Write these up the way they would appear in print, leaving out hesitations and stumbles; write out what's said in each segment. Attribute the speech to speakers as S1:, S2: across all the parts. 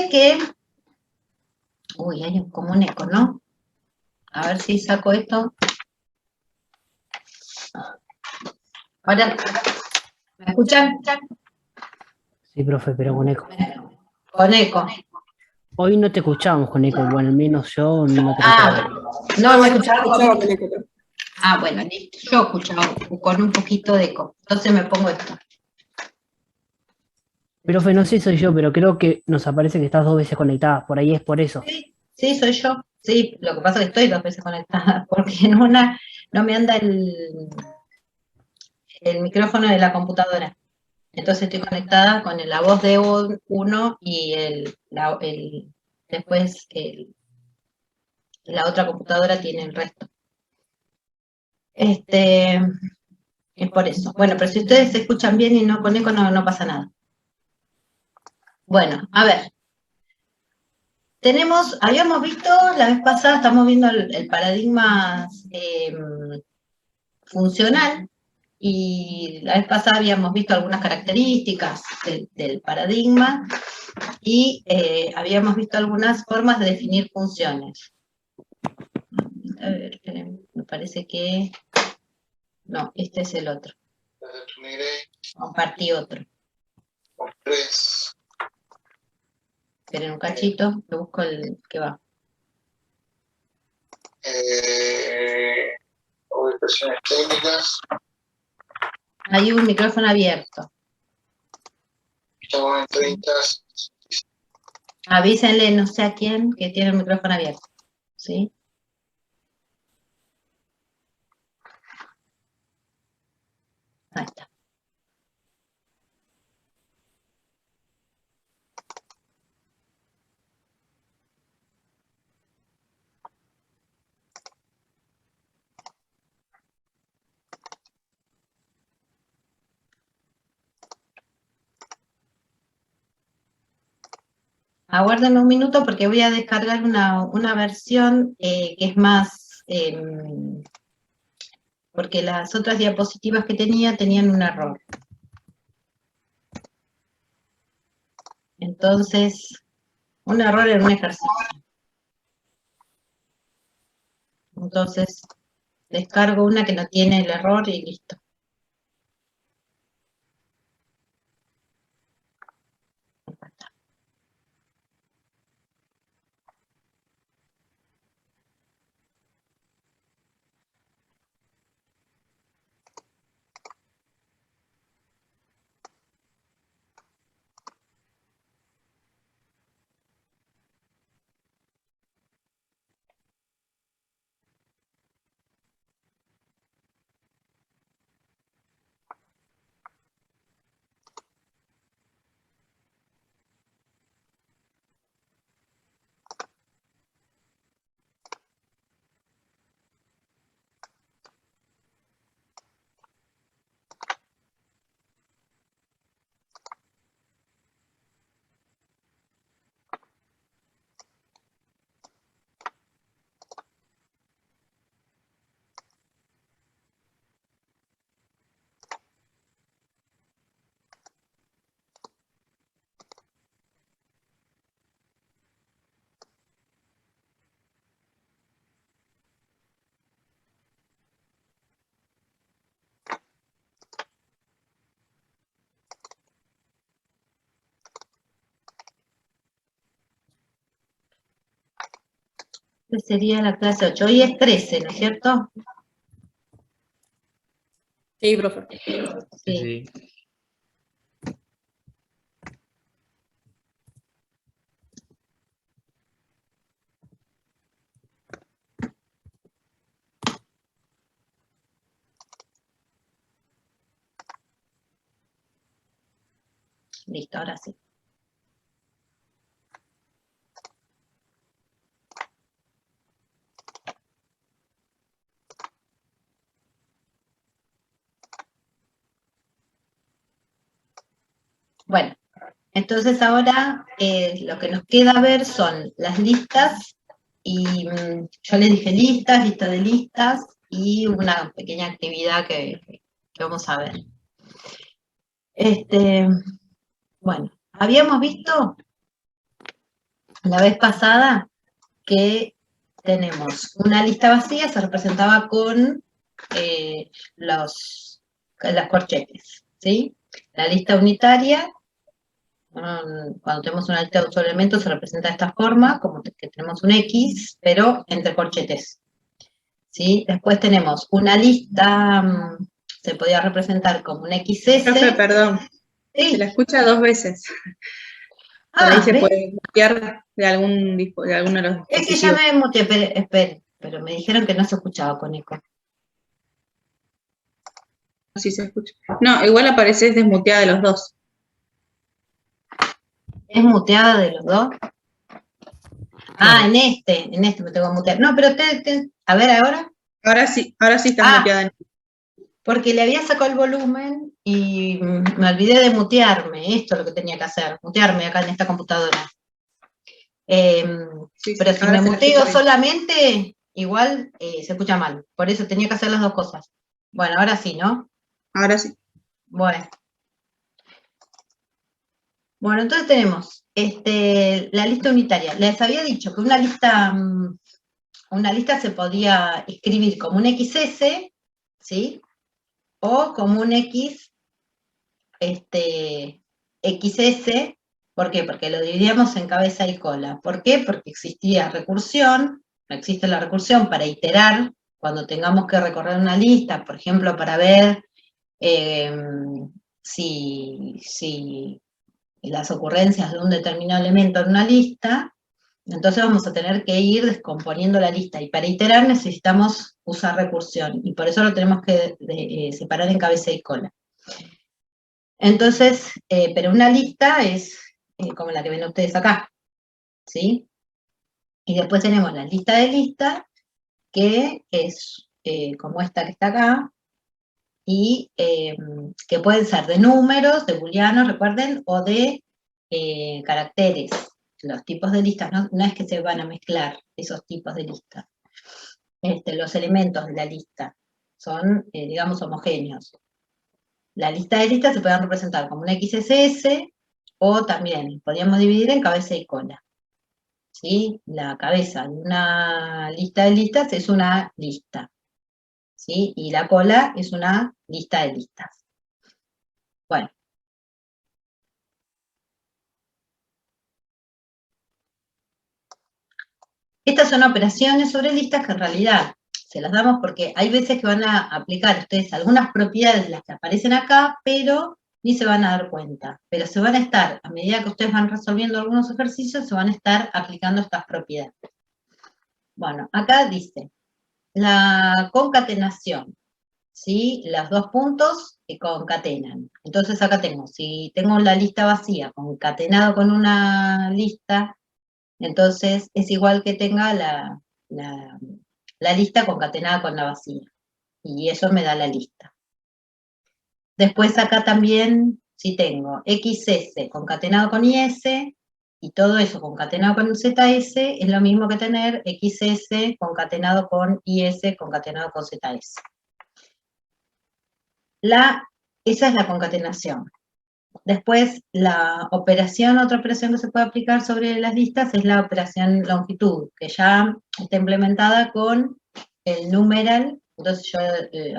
S1: parece que... Uy, hay como un eco, ¿no? A ver si saco esto. Ahora, ¿me escuchan?
S2: Sí, profe, pero con eco.
S1: Con eco.
S2: Hoy no te escuchábamos con eco, bueno, al menos yo no te escuchaba.
S1: No me
S3: Yo
S1: escuchaban
S3: escuchaba
S1: con
S3: con
S1: eco.
S3: eco.
S1: Bueno, listo. Yo escuchaba con un poquito de eco. Entonces me pongo esto.
S2: Profe, no sé si soy yo, pero creo que nos aparece que estás 2 veces conectada, por ahí es por eso.
S1: Sí, soy yo. Sí, lo que pasa es que estoy 2 veces conectada, porque en una no me anda el micrófono de la computadora. Entonces estoy conectada con la voz de uno y después la otra computadora tiene el resto. Es por eso. Bueno, pero si ustedes se escuchan bien y no con eco, no pasa nada. Bueno, a ver. Habíamos visto la vez pasada, estamos viendo el paradigma funcional, y la vez pasada habíamos visto algunas características del paradigma y habíamos visto algunas formas de definir funciones. A ver, esperen, me parece que... No, este es el otro. Compartí otro. Esperen un cachito, que busco el que va.
S4: Ubicaciones técnicas.
S1: Hay un micrófono abierto.
S4: Estamos en 30.
S1: Avísenle, no sé a quién, que tiene el micrófono abierto. ¿Sí? Ahí está. Aguarden un minuto porque voy a descargar una versión que es más... porque las otras diapositivas que tenían un error. Entonces, un error en un ejercicio. Entonces, descargo una que no tiene el error y listo. Esta sería la clase 8. Hoy es 13, ¿no es cierto?
S3: Sí, profe.
S1: Sí. Listo, ahora sí. Bueno, entonces ahora lo que nos queda ver son las listas, y yo les dije listas, lista de listas, y una pequeña actividad que vamos a ver. Bueno, habíamos visto la vez pasada que tenemos una lista vacía, se representaba con las corchetes, ¿sí? La lista unitaria, cuando tenemos una lista de un solo elemento, se representa de esta forma, como que tenemos un X, pero entre corchetes, ¿sí? Después tenemos una lista, se podía representar como un XS.
S3: Profe, perdón,
S1: Sí.
S3: se la escucha 2 veces. Por ahí se
S1: ¿ves?
S3: puede mutear de alguno de los
S1: Es que ya
S3: dispositivos.
S1: me muteé, espere, pero me dijeron que no se escuchaba con eco.
S3: Sí se escucha. No, igual aparece desmuteada de los dos.
S1: ¿Es muteada de los dos? Ah, en este me tengo que mutear. No, pero a ver ahora.
S3: Ahora sí está muteada.
S1: Porque le había sacado el volumen y me olvidé de mutearme. Esto es lo que tenía que hacer, mutearme acá en esta computadora.
S3: Sí,
S1: pero si me muteo solamente, igual se escucha mal. Por eso tenía que hacer las dos cosas. Bueno, ahora sí, ¿no?
S3: Ahora sí.
S1: Bueno. Bueno, entonces tenemos la lista unitaria. Les había dicho que una lista se podía escribir como un XS, ¿sí? O como un XS. ¿Por qué? Porque lo dividíamos en cabeza y cola. ¿Por qué? Porque existía recursión, no existe la recursión para iterar, cuando tengamos que recorrer una lista, por ejemplo, para ver si las ocurrencias de un determinado elemento en una lista, entonces vamos a tener que ir descomponiendo la lista, y para iterar necesitamos usar recursión, y por eso lo tenemos que separar en cabeza y cola. Entonces, pero una lista es como la que ven ustedes acá, ¿sí? Y después tenemos la lista de listas, que es como esta que está acá, y que pueden ser de números, de booleanos, recuerden, o de caracteres. Los tipos de listas, no es que se van a mezclar esos tipos de listas. Los elementos de la lista son, digamos, homogéneos. La lista de listas se puede representar como un XSS, o también podríamos dividir en cabeza y cola. ¿Sí? La cabeza de una lista de listas es una lista, ¿sí? Y la cola es una lista de listas. Bueno. Estas son operaciones sobre listas que en realidad se las damos porque hay veces que van a aplicar ustedes algunas propiedades de las que aparecen acá, pero ni se van a dar cuenta. Pero se van a estar, a medida que ustedes van resolviendo algunos ejercicios, se van a estar aplicando estas propiedades. Bueno, acá dice, la concatenación, ¿sí? Los dos puntos que concatenan. Entonces acá tengo, si tengo la lista vacía concatenado con una lista, entonces es igual que tenga la lista concatenada con la vacía. Y eso me da la lista. Después acá también, si tengo XS concatenado con IS, y todo eso concatenado con ZS, es lo mismo que tener XS concatenado con IS concatenado con ZS. Esa es la concatenación. Después, otra operación que se puede aplicar sobre las listas es la operación longitud, que ya está implementada con el numeral. Entonces yo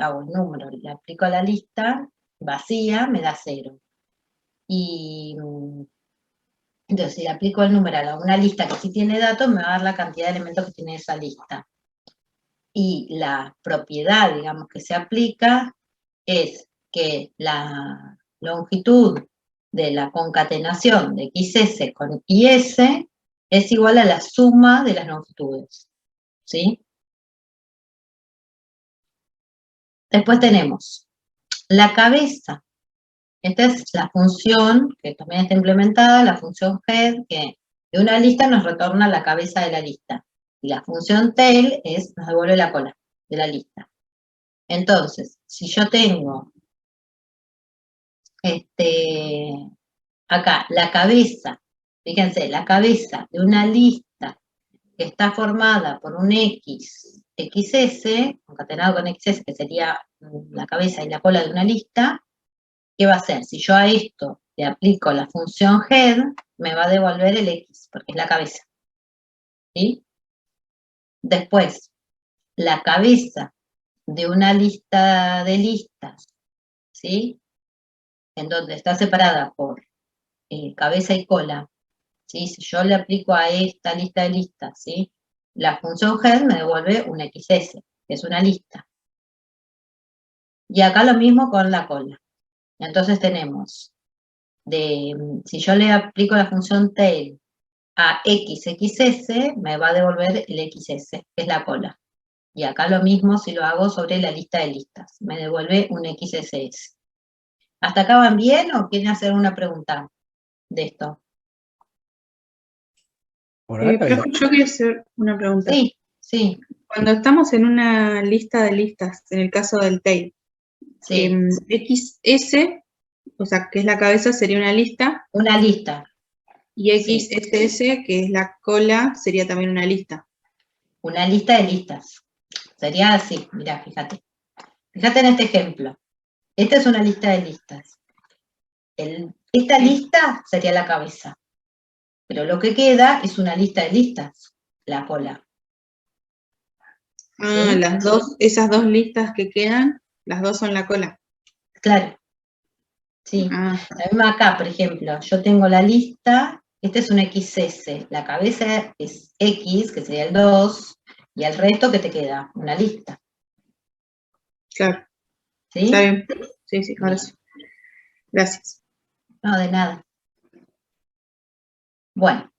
S1: hago el número, le aplico a la lista vacía, me da 0. Y entonces si le aplico el numeral a una lista que sí tiene datos, me va a dar la cantidad de elementos que tiene esa lista. Y la propiedad, digamos, que se aplica es que la longitud de la concatenación de XS con IS es igual a la suma de las longitudes, ¿sí? Después tenemos la cabeza. Esta es la función que también está implementada, la función head, que de una lista nos retorna la cabeza de la lista. Y la función tail nos devuelve la cola de la lista. Entonces, si yo tengo acá la cabeza, fíjense, la cabeza de una lista que está formada por un XS, concatenado con XS, que sería la cabeza y la cola de una lista, ¿qué va a hacer? Si yo a esto le aplico la función head, me va a devolver el X, porque es la cabeza. ¿sí? Después, la cabeza de una lista de listas, ¿sí? En donde está separada por cabeza y cola, ¿sí? Si yo le aplico a esta lista de listas, ¿sí? La función head me devuelve un XS, que es una lista. Y acá lo mismo con la cola. Entonces tenemos, si yo le aplico la función tail a XXS, me va a devolver el XS, que es la cola. Y acá lo mismo si lo hago sobre la lista de listas, me devuelve un XSS. ¿Hasta acá van bien o quieren hacer una pregunta de esto?
S5: Por ahora
S3: Profe,
S5: bien.
S3: yo quería hacer una pregunta.
S1: Sí, sí,
S3: Cuando estamos en una lista de listas, en el caso del tail,
S1: sí,
S3: XS, o sea, que es la cabeza, sería una lista,
S1: una lista.
S3: y
S1: Sí.
S3: XSS, que es la cola, sería también una lista.
S1: Una lista de listas. Sería así, mirá, fíjate. Fíjate en este ejemplo. Esta es una lista de listas. Esta lista sería la cabeza. Pero lo que queda es una lista de listas, la cola.
S3: Ah,
S1: ¿Sí?
S3: esas dos listas que quedan, las dos son la cola.
S1: Claro. Sí.
S3: Ah,
S1: La misma acá, por ejemplo, yo tengo la lista, este es un XS, la cabeza es X, que sería el 2, y el resto que te queda, una lista.
S3: claro.
S1: ¿Sí?
S3: Está bien. Sí, sí, ahora sí. Gracias.
S1: No, de nada. Bueno,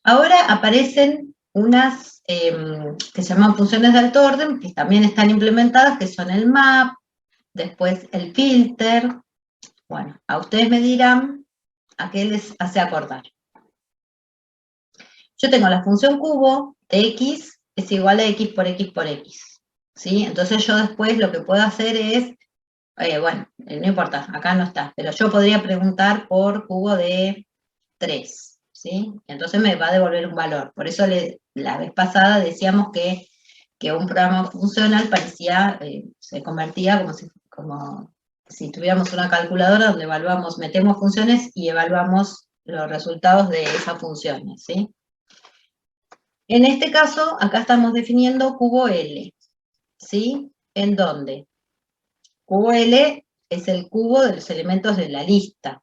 S1: ahora aparecen unas que se llaman funciones de alto orden, que también están implementadas, que son el map, después el filter. Bueno, a ustedes me dirán a qué les hace acordar. Yo tengo la función cubo de x es igual a x por x por x, ¿sí? Entonces yo después lo que puedo hacer es, bueno, no importa, acá no está, pero yo podría preguntar por cubo de 3, ¿sí? Entonces me va a devolver un valor. Por eso la vez pasada decíamos que un programa funcional parecía, se convertía como si tuviéramos una calculadora donde metemos funciones y evaluamos los resultados de esas funciones, ¿sí? En este caso, acá estamos definiendo cubo L, ¿sí? ¿En dónde? Cubo L es el cubo de los elementos de la lista.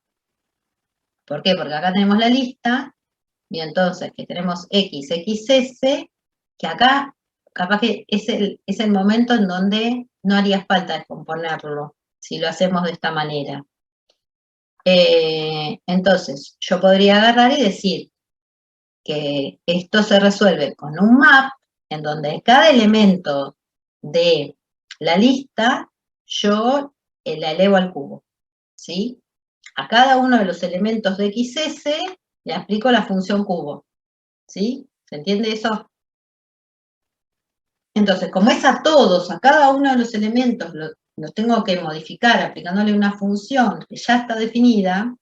S1: ¿Por qué? Porque acá tenemos la lista, y entonces que tenemos X, XS, que acá capaz que es el momento en donde no haría falta descomponerlo, si lo hacemos de esta manera. Entonces, yo podría agarrar y decir que esto se resuelve con un map, en donde cada elemento de la lista, yo la elevo al cubo, ¿sí? A cada uno de los elementos de XS le aplico la función cubo, ¿sí? ¿Se entiende eso? Entonces, como es a todos, a cada uno de los elementos los tengo que modificar aplicándole una función que ya está definida,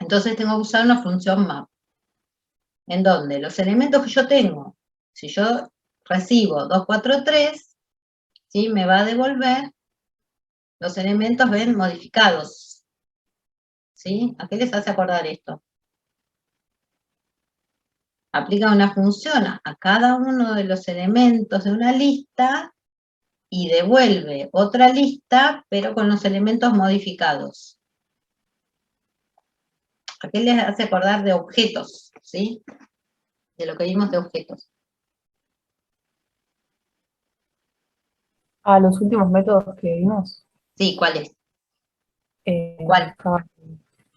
S1: entonces tengo que usar una función map, en donde los elementos que yo tengo, si yo recibo 2, 4, 3, ¿sí? Me va a devolver los elementos ven modificados, ¿sí? ¿A qué les hace acordar esto? Aplica una función a cada uno de los elementos de una lista y devuelve otra lista, pero con los elementos modificados. ¿A qué les hace acordar de objetos? ¿Sí? De lo que vimos de objetos.
S6: A los últimos métodos que vimos,
S1: Sí, ¿cuál es? ¿Cuál?
S6: estaba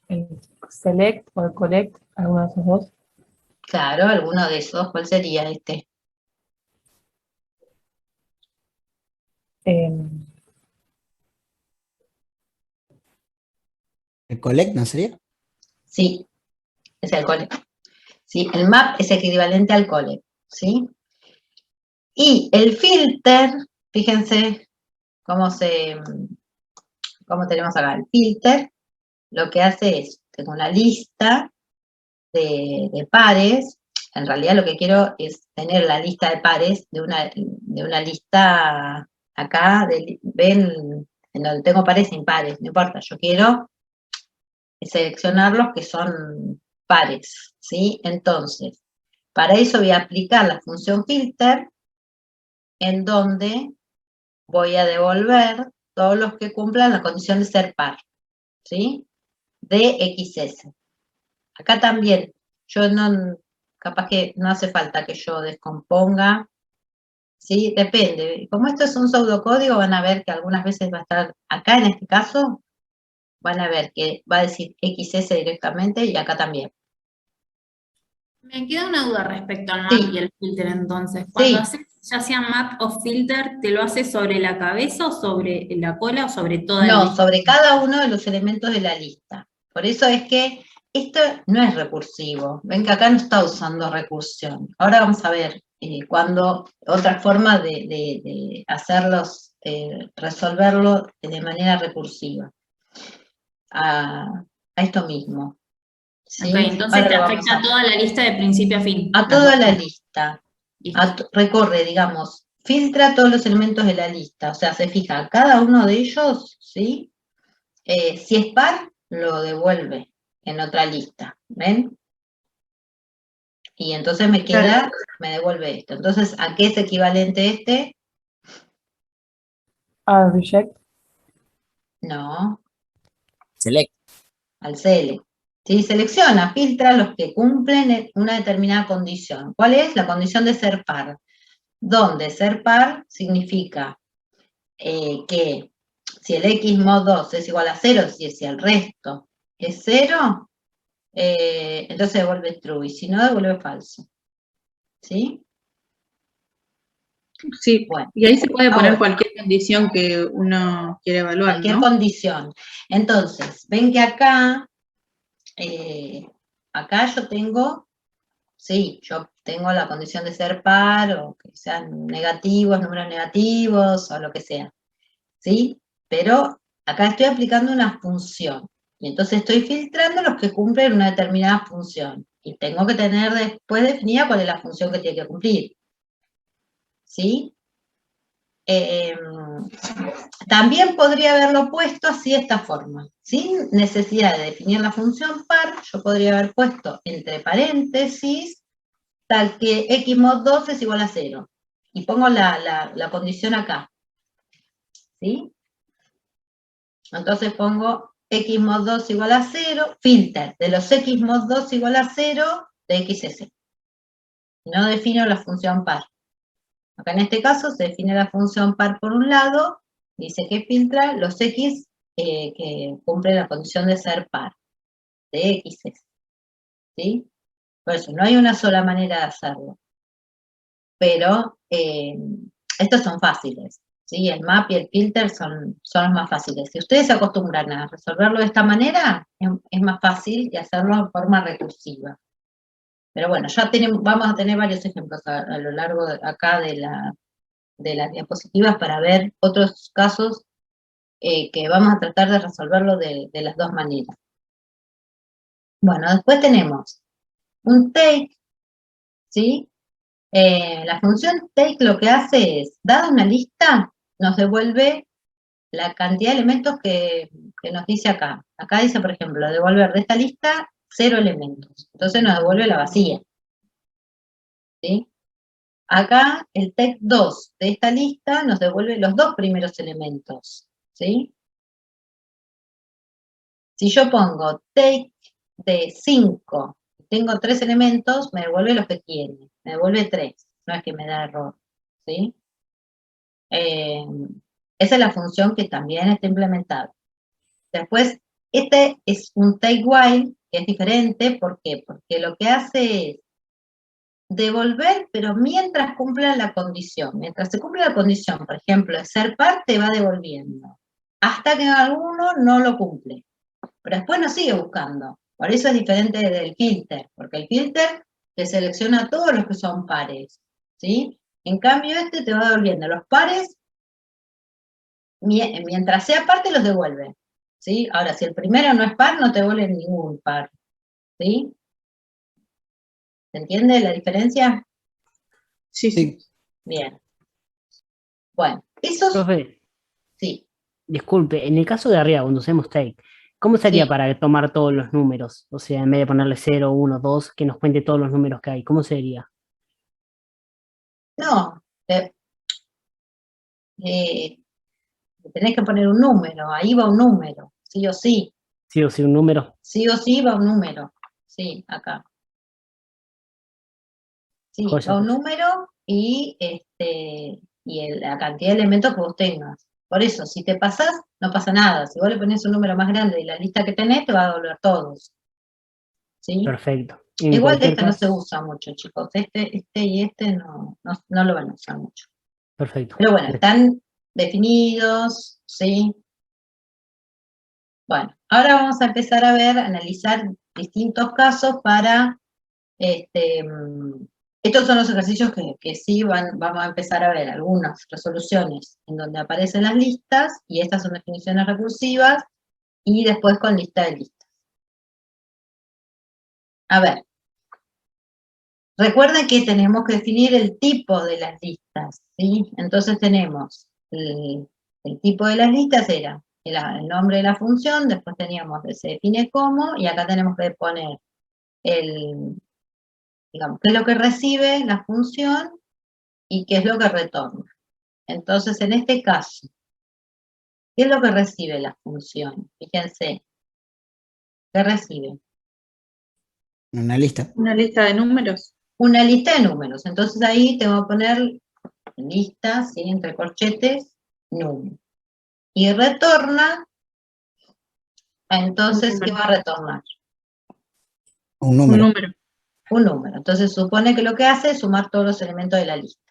S6: el select o el collect, alguno de esos dos.
S1: Claro, alguno de esos. ¿Cuál sería este?
S6: Eh,
S5: ¿El collect no sería?
S1: Sí, es el collect. ¿Sí? El map es equivalente al collect, ¿sí? Y el filter, fíjense cómo tenemos acá. El filter lo que hace es, tengo una lista de pares, en realidad lo que quiero es tener la lista de pares de una lista acá, ven, en donde tengo pares impares, no importa, yo quiero seleccionar los que son pares, ¿sí? Entonces, Para eso voy a aplicar la función filter, en donde voy a devolver todos los que cumplan la condición de ser par, ¿sí? De XS. Acá también, capaz que no hace falta que yo descomponga, ¿sí? Depende. Como esto es un pseudocódigo, van a ver que algunas veces va a estar, acá en este caso, van a ver que va a decir XS directamente y acá también.
S5: Me queda una duda respecto al map
S1: Sí.
S5: y el filter entonces. Cuando
S1: Sí.
S5: haces ya sea map o filter, ¿te lo haces sobre la cabeza o sobre la cola o sobre toda la
S1: No,
S5: lista?
S1: sobre cada uno de los elementos de la lista. Por eso es que esto no es recursivo. Ven que acá no está usando recursión. Ahora vamos a ver otra forma de hacerlos, resolverlo de manera recursiva. A esto mismo. ¿Sí?
S5: Ok, entonces
S1: Ahora
S5: te
S1: lo vamos
S5: afecta
S1: a
S5: a toda la lista de principio a fin.
S1: A
S5: las
S1: toda
S5: dos
S1: la
S5: cosas.
S1: lista.
S5: Listo.
S1: Recorre, digamos, filtra todos los elementos de la lista. O sea, se fija cada uno de ellos, ¿sí? Si es par, lo devuelve en otra lista, ¿ven? Y entonces me devuelve esto. Entonces, ¿a qué es equivalente este?
S6: Reject.
S1: No,
S7: Select.
S1: al select. ¿Sí? Selecciona, filtra los que cumplen una determinada condición. ¿Cuál es? La condición de ser par. Donde ser par significa que si el x mod 2 es igual a 0, si el resto es 0, entonces devuelve true, y si no, devuelve falso. ¿Sí?
S3: Sí,
S1: Bueno,
S3: y ahí se puede poner
S1: ahora,
S3: cualquier condición que uno quiere evaluar,
S1: cualquier
S3: ¿no?
S1: condición. Entonces, ven que acá yo tengo, sí, yo tengo la condición de ser par, o que sean negativos, números negativos, o lo que sea. ¿Sí? Pero acá estoy aplicando una función. Y entonces estoy filtrando los que cumplen una determinada función. Y tengo que tener después definida cuál es la función que tiene que cumplir. ¿Sí? También podría haberlo puesto así de esta forma. Sin necesidad de definir la función par, yo podría haber puesto entre paréntesis tal que x mod 2 es igual a 0. Y pongo la condición acá. ¿Sí? Entonces pongo x mod 2 igual a 0, filter de los x mod 2 igual a 0 de XS. No defino la función par. Acá en este caso se define la función par por un lado, dice que filtra los x que cumplen la condición de ser par, de XS. ¿Sí? Por eso, no hay una sola manera de hacerlo. Pero estos son fáciles. ¿Sí? El map y el filter son los más fáciles. Si ustedes se acostumbran a resolverlo de esta manera, es más fácil y hacerlo de forma recursiva. Pero bueno, vamos a tener varios ejemplos a lo largo acá de las diapositivas para ver otros casos que vamos a tratar de resolverlo de las dos maneras. Bueno, después tenemos un take, ¿sí? La función take lo que hace es, dada una lista, nos devuelve la cantidad de elementos que nos dice acá. Acá dice, por ejemplo, devolver de esta lista 0 elementos. Entonces nos devuelve la vacía. ¿Sí? Acá el take 2 de esta lista nos devuelve los 2 primeros elementos. ¿Sí? Si yo pongo take de 5, tengo 3 elementos, me devuelve los que tiene. Me devuelve 3, no es que me da error. ¿Sí? Esa es la función que también está implementada. Después, este es un take while, que es diferente, ¿por qué? Porque lo que hace es devolver, pero mientras cumpla la condición. Mientras se cumple la condición, por ejemplo, de ser parte, va devolviendo. Hasta que alguno no lo cumple. Pero después no sigue buscando. Por eso es diferente del filter, porque el filter te selecciona todos los que son pares. ¿Sí? En cambio, este te va devolviendo los pares. Mientras sea par, te los devuelve. ¿Sí? Ahora, si el primero no es par, no te devuelve ningún par. ¿Sí? ¿Se entiende la diferencia?
S3: Sí, sí.
S1: Bien. Bueno, esos
S2: Profe,
S1: sí.
S2: disculpe, en el caso de arriba, cuando usemos take, ¿cómo sería
S1: Sí.
S2: para tomar todos los números? O sea, en vez de ponerle 0, 1, 2, que nos cuente todos los números que hay, ¿cómo sería?
S1: No, tenés que poner un número, ahí va un número, sí o sí.
S2: Sí o sí, un número.
S1: Sí o sí va un número, sí, acá. Sí,
S2: Joya,
S1: va un
S2: joya.
S1: número y, la cantidad de elementos que vos tengas. Por eso, si te pasás, no pasa nada. Si vos le pones un número más grande de la lista que tenés, te va a devolver todos. ¿Sí?
S2: Perfecto. En
S1: Igual
S2: cualquier
S1: no se
S2: caso,
S1: usa mucho, chicos. Y este no lo van a usar mucho.
S2: perfecto.
S1: Pero bueno, están definidos, ¿sí? Bueno, ahora vamos a empezar a analizar distintos casos para, estos son los ejercicios que sí vamos a empezar a ver, algunas resoluciones en donde aparecen las listas, y estas son definiciones recursivas, y después con lista de listas. A ver, recuerden que tenemos que definir el tipo de las listas, ¿sí? Entonces tenemos, el tipo de las listas era el nombre de la función, después teníamos se define cómo, y acá tenemos que poner digamos, qué es lo que recibe la función y qué es lo que retorna. Entonces, en este caso, ¿qué es lo que recibe la función? Fíjense, ¿qué recibe?
S7: Una lista.
S3: Una lista de números.
S1: Una lista de números. Entonces ahí tengo que poner lista, ¿sí? Entre corchetes, número. Y retorna, entonces, ¿qué va a retornar?
S7: Un
S3: Un
S7: número.
S3: número.
S1: Un número. Entonces supone que lo que hace es sumar todos los elementos de la lista.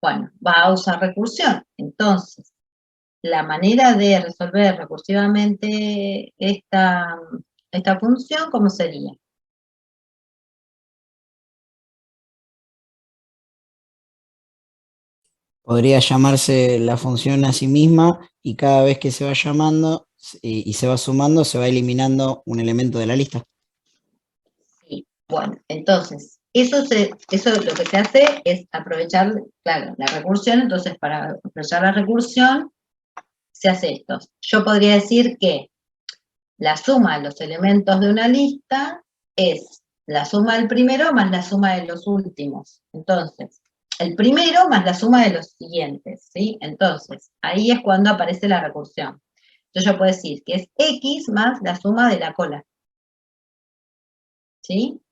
S1: Bueno, va a usar recursión. Entonces, la manera de resolver recursivamente esta función, ¿cómo sería?
S7: Podría llamarse la función a sí misma y cada vez que se va llamando y se va sumando, se va eliminando un elemento de la lista.
S1: Sí, bueno, entonces, eso lo que se hace es aprovechar, claro, la recursión. Entonces para aprovechar la recursión se hace esto. Yo podría decir que la suma de los elementos de una lista es la suma del primero más la suma de los últimos. Entonces, el primero más la suma de los siguientes, ¿sí? Entonces, ahí es cuando aparece la recursión. Entonces yo puedo decir que es X más la suma de la cola, ¿sí?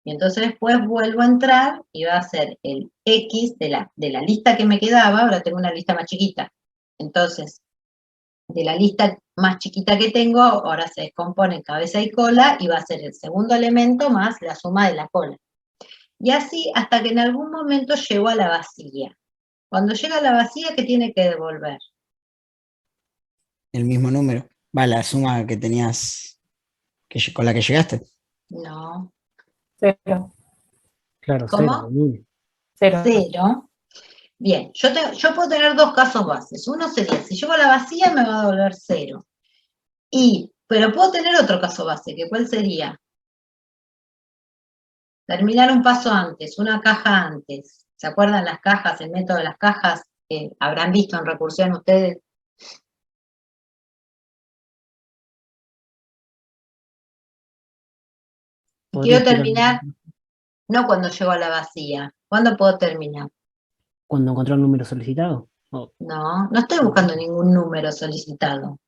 S1: Y entonces después vuelvo a entrar y va a ser el X de la lista que me quedaba. Ahora tengo una lista más chiquita. Entonces, de la lista más chiquita que tengo, ahora se descompone en cabeza y cola, y va a ser el segundo elemento más la suma de la cola. Y así hasta que en algún momento llego a la vacía. Cuando llega a la vacía, ¿qué tiene que devolver?
S7: El mismo número. Va, la suma que tenías, con la que llegaste.
S1: No.
S6: Cero.
S2: Claro,
S1: ¿Cómo?
S2: cero. Uno.
S6: Cero.
S1: 0. Bien, yo puedo tener dos casos bases. Uno sería, si llego a la vacía me va a devolver 0. Pero puedo tener otro caso base, que ¿cuál sería? Terminar un paso antes, una caja antes. ¿Se acuerdan las cajas, el método de las cajas que habrán visto en recursión ustedes? Y
S2: ¿Podría
S1: quiero
S2: explicar
S1: terminar, no cuando llego a la vacía. ¿Cuándo puedo terminar?
S2: cuando encontró el número solicitado? Oh,
S1: No estoy buscando ningún número solicitado.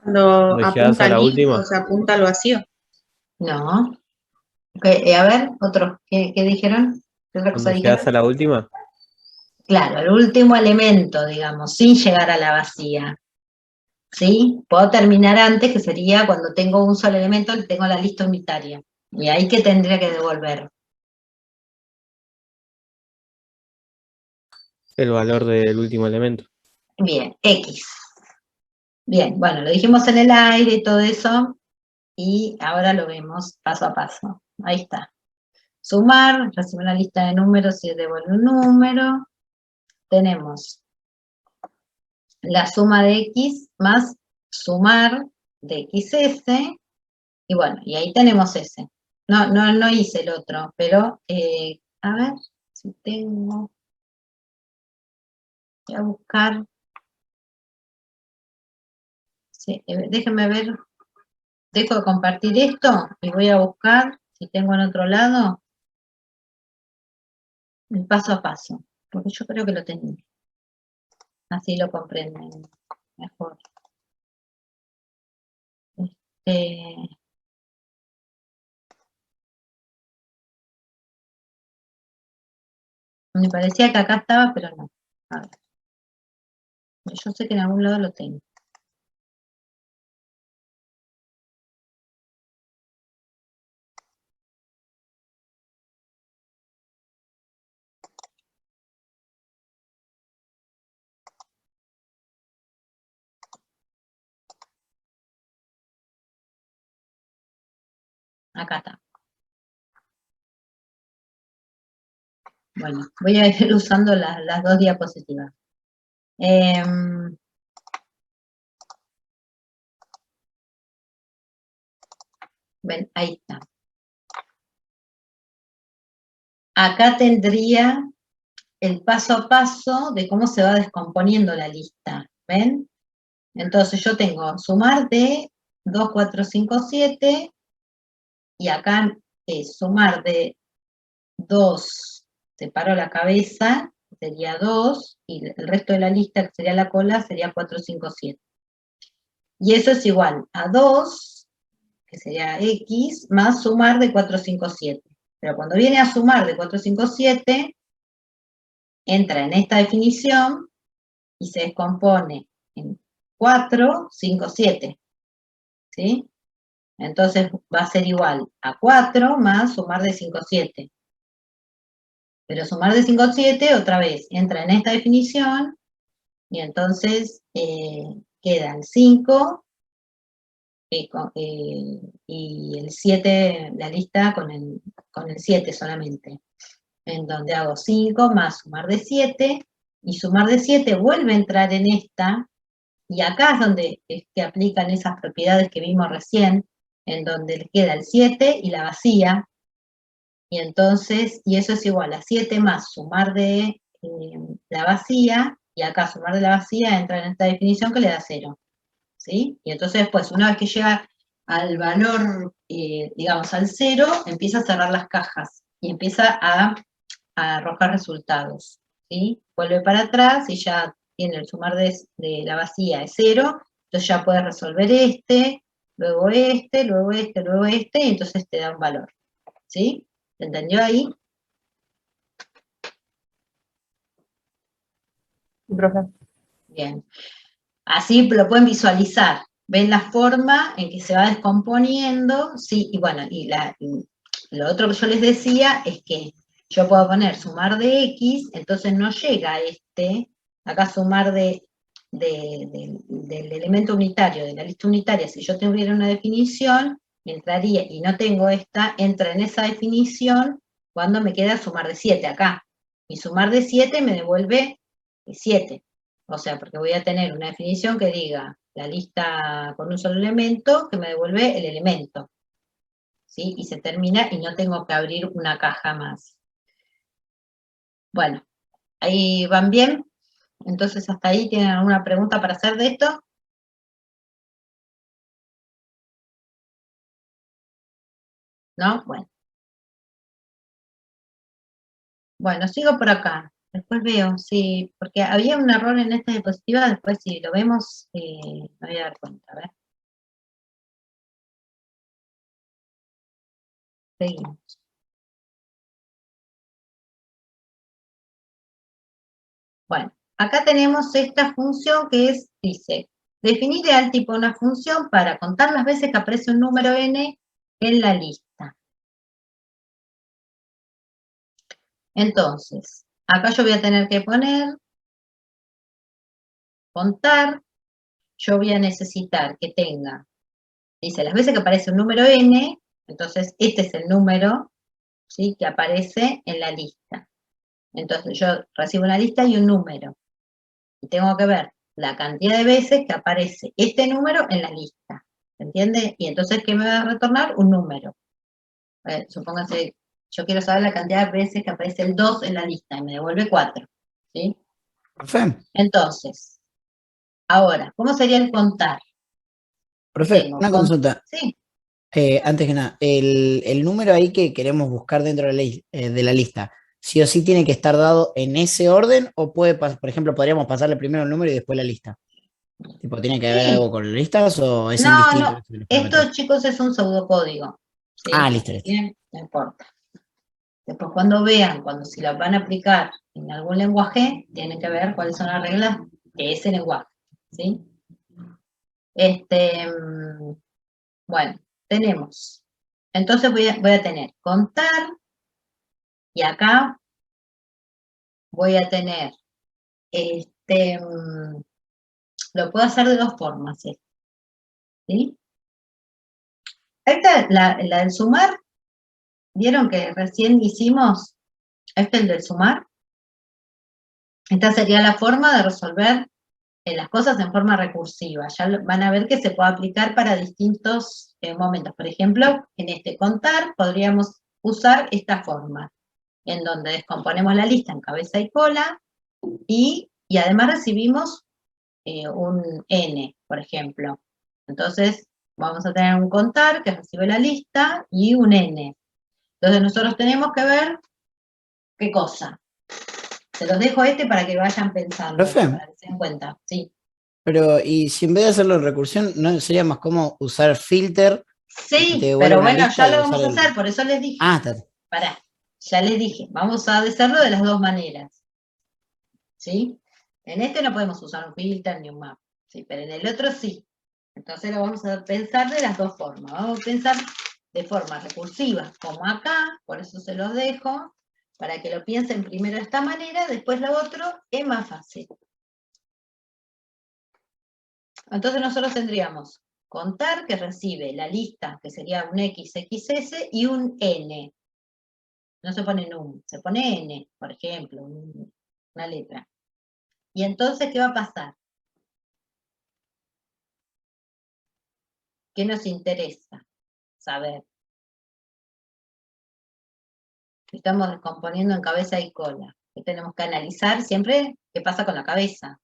S3: Cuando
S8: Cuando llegas
S3: apunta
S8: a la
S3: al índice,
S8: última,
S3: o sea, apunta al vacío.
S1: No. Ok, a ver, otros, ¿qué dijeron? ¿Qué otra cosa
S8: cuando llegas
S1: dijeron?
S8: a la última,
S1: Claro, el último elemento, digamos, sin llegar a la vacía. ¿Sí? Puedo terminar antes, que sería cuando tengo un solo elemento, tengo la lista unitaria. Y ahí que tendría que devolver.
S8: el valor del último elemento.
S1: Bien, X. Bien, bueno, lo dijimos en el aire y todo eso, y ahora lo vemos paso a paso. Ahí está. Sumar, recibe una lista de números y devuelve un número. Tenemos la suma de X más sumar de XS, y bueno, y ahí tenemos ese. No hice el otro, pero, a ver si tengo, voy a buscar, sí, déjenme ver, dejo de compartir esto y voy a buscar si tengo en otro lado el paso a paso, porque yo creo que lo tenía. Así lo comprenden mejor. Me parecía que acá estaba, pero no. A ver. Yo sé que en algún lado lo tengo. Acá está. Bueno, voy a ir usando las dos diapositivas. Ven, ahí está. Acá tendría el paso a paso de cómo se va descomponiendo la lista. ¿Ven? Entonces yo tengo sumar de 2, 4, 5, 7, y acá es sumar de 2, separo la cabeza, sería 2, y el resto de la lista, que sería la cola, sería 4, 5, 7. Y eso es igual a 2, que sería X, más sumar de 4, 5, 7. Pero cuando viene a sumar de 4, 5, 7, entra en esta definición y se descompone en 4, 5, 7. ¿Sí? Entonces va a ser igual a 4 más sumar de 5, 7. Pero sumar de 5, 7, otra vez, entra en esta definición, y entonces quedan 5 y el 7, la lista con el 7 solamente. En donde hago 5 más sumar de 7, y sumar de 7 vuelve a entrar en esta, y acá es donde aplican esas propiedades que vimos recién, en donde le queda el 7 y la vacía, y entonces, y eso es igual a 7 más sumar de la vacía, y acá sumar de la vacía entra en esta definición que le da 0, ¿sí? Y entonces después, una vez que llega al valor, digamos, al 0, empieza a cerrar las cajas, y empieza a arrojar resultados, ¿sí? Vuelve para atrás y ya tiene el sumar de la vacía es 0, entonces ya puede resolver luego luego luego y entonces te da un valor, ¿sí? ¿Se entendió ahí?
S6: Sí, profe.
S1: Bien. Así lo pueden visualizar. Ven la forma en que se va descomponiendo, ¿sí? Y bueno, y lo otro que yo les decía es que yo puedo poner sumar de X, entonces no llega acá sumar del elemento unitario, de la lista unitaria. Si yo tuviera una definición, entraría, y no tengo esta, entra en esa definición cuando me queda sumar de 7 acá. Y sumar de 7 me devuelve 7. O sea, porque voy a tener una definición que diga la lista con un solo elemento, que me devuelve el elemento. ¿Sí? Y se termina y no tengo que abrir una caja más. Bueno, ¿ahí van bien? Entonces, ¿hasta ahí tienen alguna pregunta para hacer de esto? ¿No? Bueno. Bueno, sigo por acá. Después veo, sí, porque había un error en esta diapositiva, después si lo vemos, me voy a dar cuenta, a ver. Seguimos. Bueno, acá tenemos esta función que dice, definir al tipo de una función para contar las veces que aparece un número n en la lista. Entonces, acá yo voy a tener que poner, contar, yo voy a necesitar que tenga, dice, las veces que aparece un número n, entonces este es el número, ¿sí?, que aparece en la lista. Entonces yo recibo una lista y un número, y tengo que ver la cantidad de veces que aparece este número en la lista, ¿se entiende? Y entonces, ¿qué me va a retornar? Un número. Supóngase, yo quiero saber la cantidad de veces que aparece el 2 en la lista, y me devuelve 4, ¿sí?
S7: Profe,
S1: Entonces, ahora, ¿cómo sería el contar?
S7: profe, una consulta.
S1: Sí,
S7: Antes que nada, el número ahí que queremos buscar dentro de la lista, sí o sí tiene que estar dado en ese orden, o puede, por ejemplo, podríamos pasarle primero el número y después la lista. Tipo, ¿tiene que haber
S1: Sí.
S7: algo con listas o es
S1: No,
S7: indistinto
S1: no,
S7: esto de los
S1: esto,
S7: parámetros?
S1: chicos, es un pseudocódigo. ¿Sí?
S7: Ah, listo, listo.
S1: Bien, no importa. Después cuando vean, cuando si las van a aplicar en algún lenguaje, tienen que ver cuáles son las reglas de ese lenguaje, ¿sí? Bueno, tenemos. Entonces voy a tener contar, y acá voy a tener, lo puedo hacer de dos formas, ¿sí? Esta, la del sumar, ¿vieron que recién hicimos? El del sumar. Esta sería la forma de resolver las cosas en forma recursiva. Ya van a ver que se puede aplicar para distintos momentos. Por ejemplo, en este contar podríamos usar esta forma, en donde descomponemos la lista en cabeza y cola, y además recibimos un n, por ejemplo. Entonces, vamos a tener un contar que recibe la lista y un n. Entonces nosotros tenemos que ver qué cosa. Se los dejo para que vayan pensando,
S7: Profe,
S1: para que se den cuenta. Sí.
S7: pero ¿y si en vez de hacerlo en recursión, no sería más cómodo usar filter y te
S1: Sí,
S7: devuelve
S1: pero
S7: una
S1: bueno,
S7: lista
S1: ya
S7: y
S1: lo
S7: usar
S1: vamos a hacer,
S7: el...
S1: por eso les dije.
S7: Ah, está.
S1: Pará, ya les dije, vamos a hacerlo de las dos maneras. ¿Sí? En este no podemos usar un filter ni un map, ¿sí? Pero en el otro sí. Entonces lo vamos a pensar de las dos formas. Vamos a pensar de forma recursiva, como acá, por eso se los dejo, para que lo piensen primero de esta manera, después lo otro es más fácil. Entonces nosotros tendríamos contar, que recibe la lista, que sería un XXS, y un N. No se pone num, se pone N, por ejemplo, una letra. Y entonces, ¿qué va a pasar? ¿Qué nos interesa saber? Estamos descomponiendo en cabeza y cola. Que tenemos que analizar siempre qué pasa con la cabeza.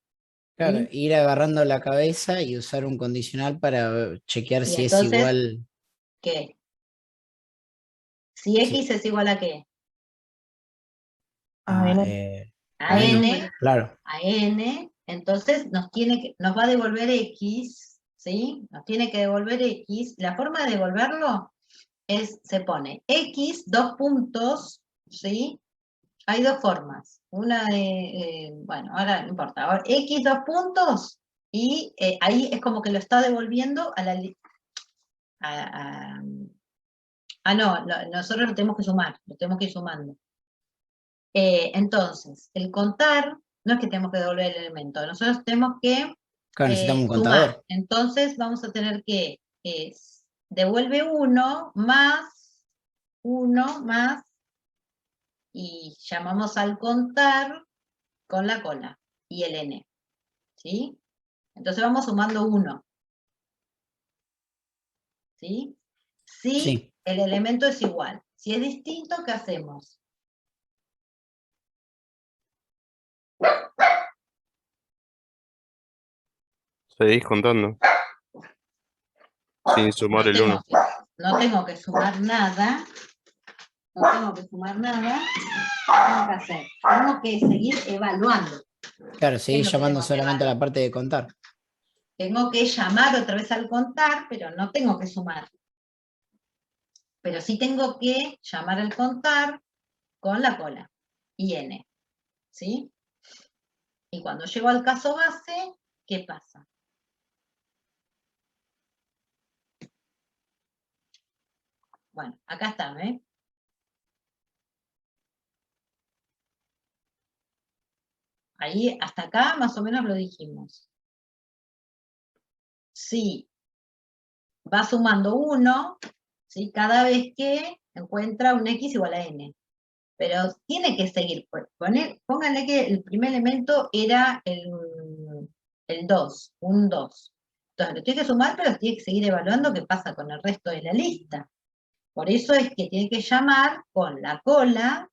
S7: Claro,
S1: ¿Sí?
S7: ir agarrando la cabeza y usar un condicional para chequear
S1: Y
S7: si es
S1: entonces,
S7: igual.
S1: ¿qué? Si
S7: Sí.
S1: X es igual a ¿qué?
S7: Ah,
S1: A
S3: Al
S1: N,
S3: número.
S7: claro.
S1: a N, entonces nos va a devolver X, ¿sí? Nos tiene que devolver X. La forma de devolverlo se pone X, dos puntos, ¿sí? Hay dos formas. Una de, bueno, ahora no importa. Ahora, X, dos puntos, y ahí es como que lo está devolviendo a la... no, nosotros lo tenemos que sumar, lo tenemos que ir sumando. Entonces, el contar, no es que tenemos que devolver el elemento, nosotros tenemos que
S7: Claro, necesitamos un
S1: sumar.
S7: contador.
S1: Entonces vamos a tener que, devuelve 1 más, y llamamos al contar con la cola y el n, ¿sí? Entonces vamos sumando 1, ¿sí? Si
S7: Sí.
S1: el elemento es igual. Si es distinto, ¿qué hacemos?
S8: Seguís contando. Sin sumar el 1.
S1: No tengo que sumar nada. No tengo que sumar nada. Tengo que hacer. Tengo que seguir evaluando.
S7: Claro,
S1: ¿Qué
S7: seguir
S1: es lo que
S7: llamando
S1: tengo que
S7: solamente a
S1: evaluar?
S7: la parte de contar.
S1: Tengo que llamar otra vez al contar, pero no tengo que sumar. Pero sí tengo que llamar al contar con la cola y n, ¿sí? Y cuando llego al caso base, ¿qué pasa? Bueno, acá está, ¿eh? Ahí, hasta acá, más o menos lo dijimos. Sí, va sumando 1, ¿sí? Cada vez que encuentra un x igual a n. Pero tiene que seguir. Pónganle que el primer elemento era el 2, un 2. Entonces lo tiene que sumar, pero tiene que seguir evaluando qué pasa con el resto de la lista. Por eso es que tiene que llamar con la cola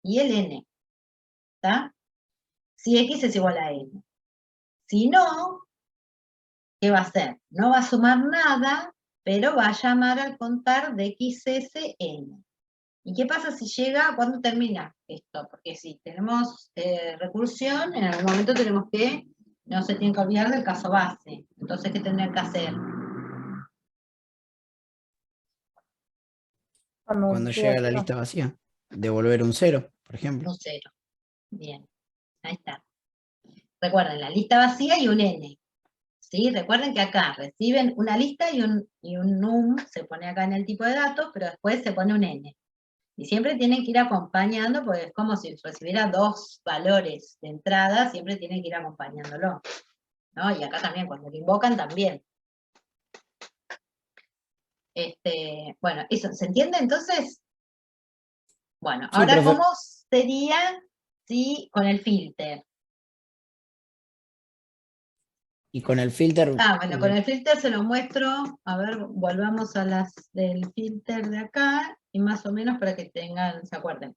S1: y el n. ¿Está? Si x es igual a n. Si no, ¿qué va a hacer? No va a sumar nada, pero va a llamar al contar de xsn. ¿Y qué pasa si llega, cuándo termina esto? Porque si tenemos recursión, en algún momento tenemos que, no se tiene que olvidar del caso base. Entonces, ¿qué tendrían que hacer?
S7: Cuando llega la lista vacía, devolver un 0, por ejemplo.
S1: Un 0. Bien, ahí está. Recuerden, la lista vacía y un n. ¿Sí? Recuerden que acá reciben una lista y un num, se pone acá en el tipo de datos, pero después se pone un n. Y siempre tienen que ir acompañando, porque es como si recibiera 2 valores de entrada, siempre tienen que ir acompañándolo, ¿no? Y acá también, cuando lo invocan, también. Bueno, eso, ¿se entiende entonces? Bueno,
S7: Sí,
S1: ahora,
S7: profe.
S1: ¿cómo sería si con el filter?
S7: Y con el filter,
S1: Bueno, con el filter se lo muestro. A ver, volvamos a las del filter de acá, y más o menos para que tengan, se acuerden.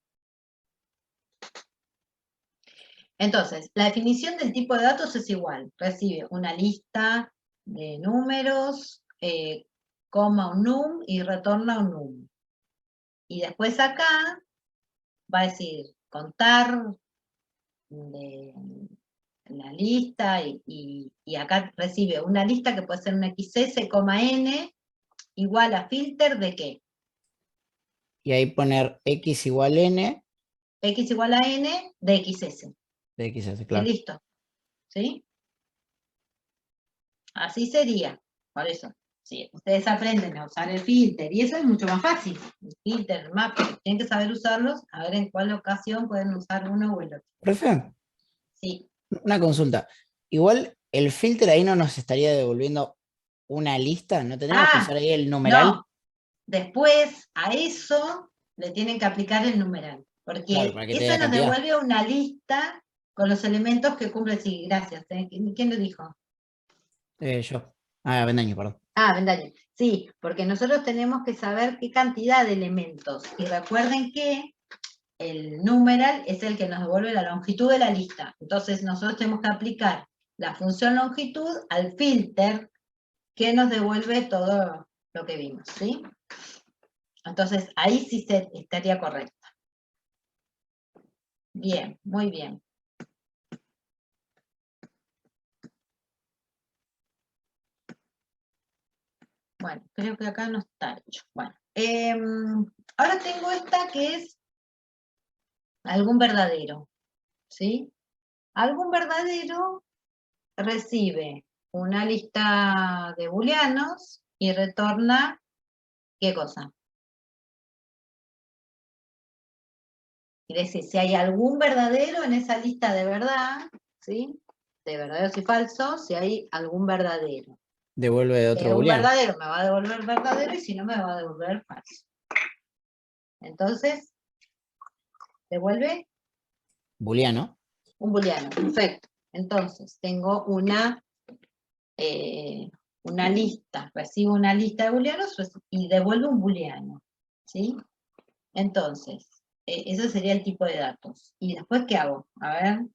S1: Entonces, la definición del tipo de datos es igual. Recibe una lista de números, coma un num y retorna un num. Y después acá va a decir contar de la lista y acá recibe una lista que puede ser un xs, n, igual a filter de qué?
S7: y ahí poner x igual n
S1: X igual a n de xs.
S7: de xs,
S1: Y
S7: claro.
S1: listo. ¿Sí? Así sería. Por eso. Sí, ustedes aprenden a usar el filter, y eso es mucho más fácil. El filter, el map, tienen que saber usarlos, a ver en cuál ocasión pueden usar uno o el otro.
S7: Profe,
S1: Sí.
S7: una consulta. Igual el filter ahí no nos estaría devolviendo una lista, ¿no tendríamos que usar ahí el numeral?
S1: No. Después, a eso le tienen que aplicar el numeral, porque
S7: Claro, para que te dé
S1: eso
S7: la
S1: nos
S7: cantidad.
S1: devuelve una lista con los elementos que cumple. Sí, gracias. ¿Quién lo dijo?
S7: Yo. Ah, Bendaño, perdón.
S1: Vendaño. Sí, porque nosotros tenemos que saber qué cantidad de elementos. Y recuerden que el numeral es el que nos devuelve la longitud de la lista. Entonces nosotros tenemos que aplicar la función longitud al filter que nos devuelve todo lo que vimos, ¿sí? Entonces ahí sí estaría correcto. Bien, muy bien. Bueno, creo que acá no está hecho. Bueno, ahora tengo esta que es algún verdadero, ¿sí? Algún verdadero recibe una lista de booleanos y retorna, ¿qué cosa? Quiere decir, si hay algún verdadero en esa lista de verdad, ¿sí? De verdaderos y falsos, si hay algún verdadero.
S7: Devuelve de otro
S1: Un
S7: booleano.
S1: verdadero me va a devolver verdadero, y si no me va a devolver falso. Entonces, devuelve
S7: Booleano.
S1: un booleano, perfecto. Entonces, tengo una lista, recibo una lista de booleanos y devuelvo un booleano, ¿sí? Entonces, ese sería el tipo de datos. ¿Y después qué hago? A ver.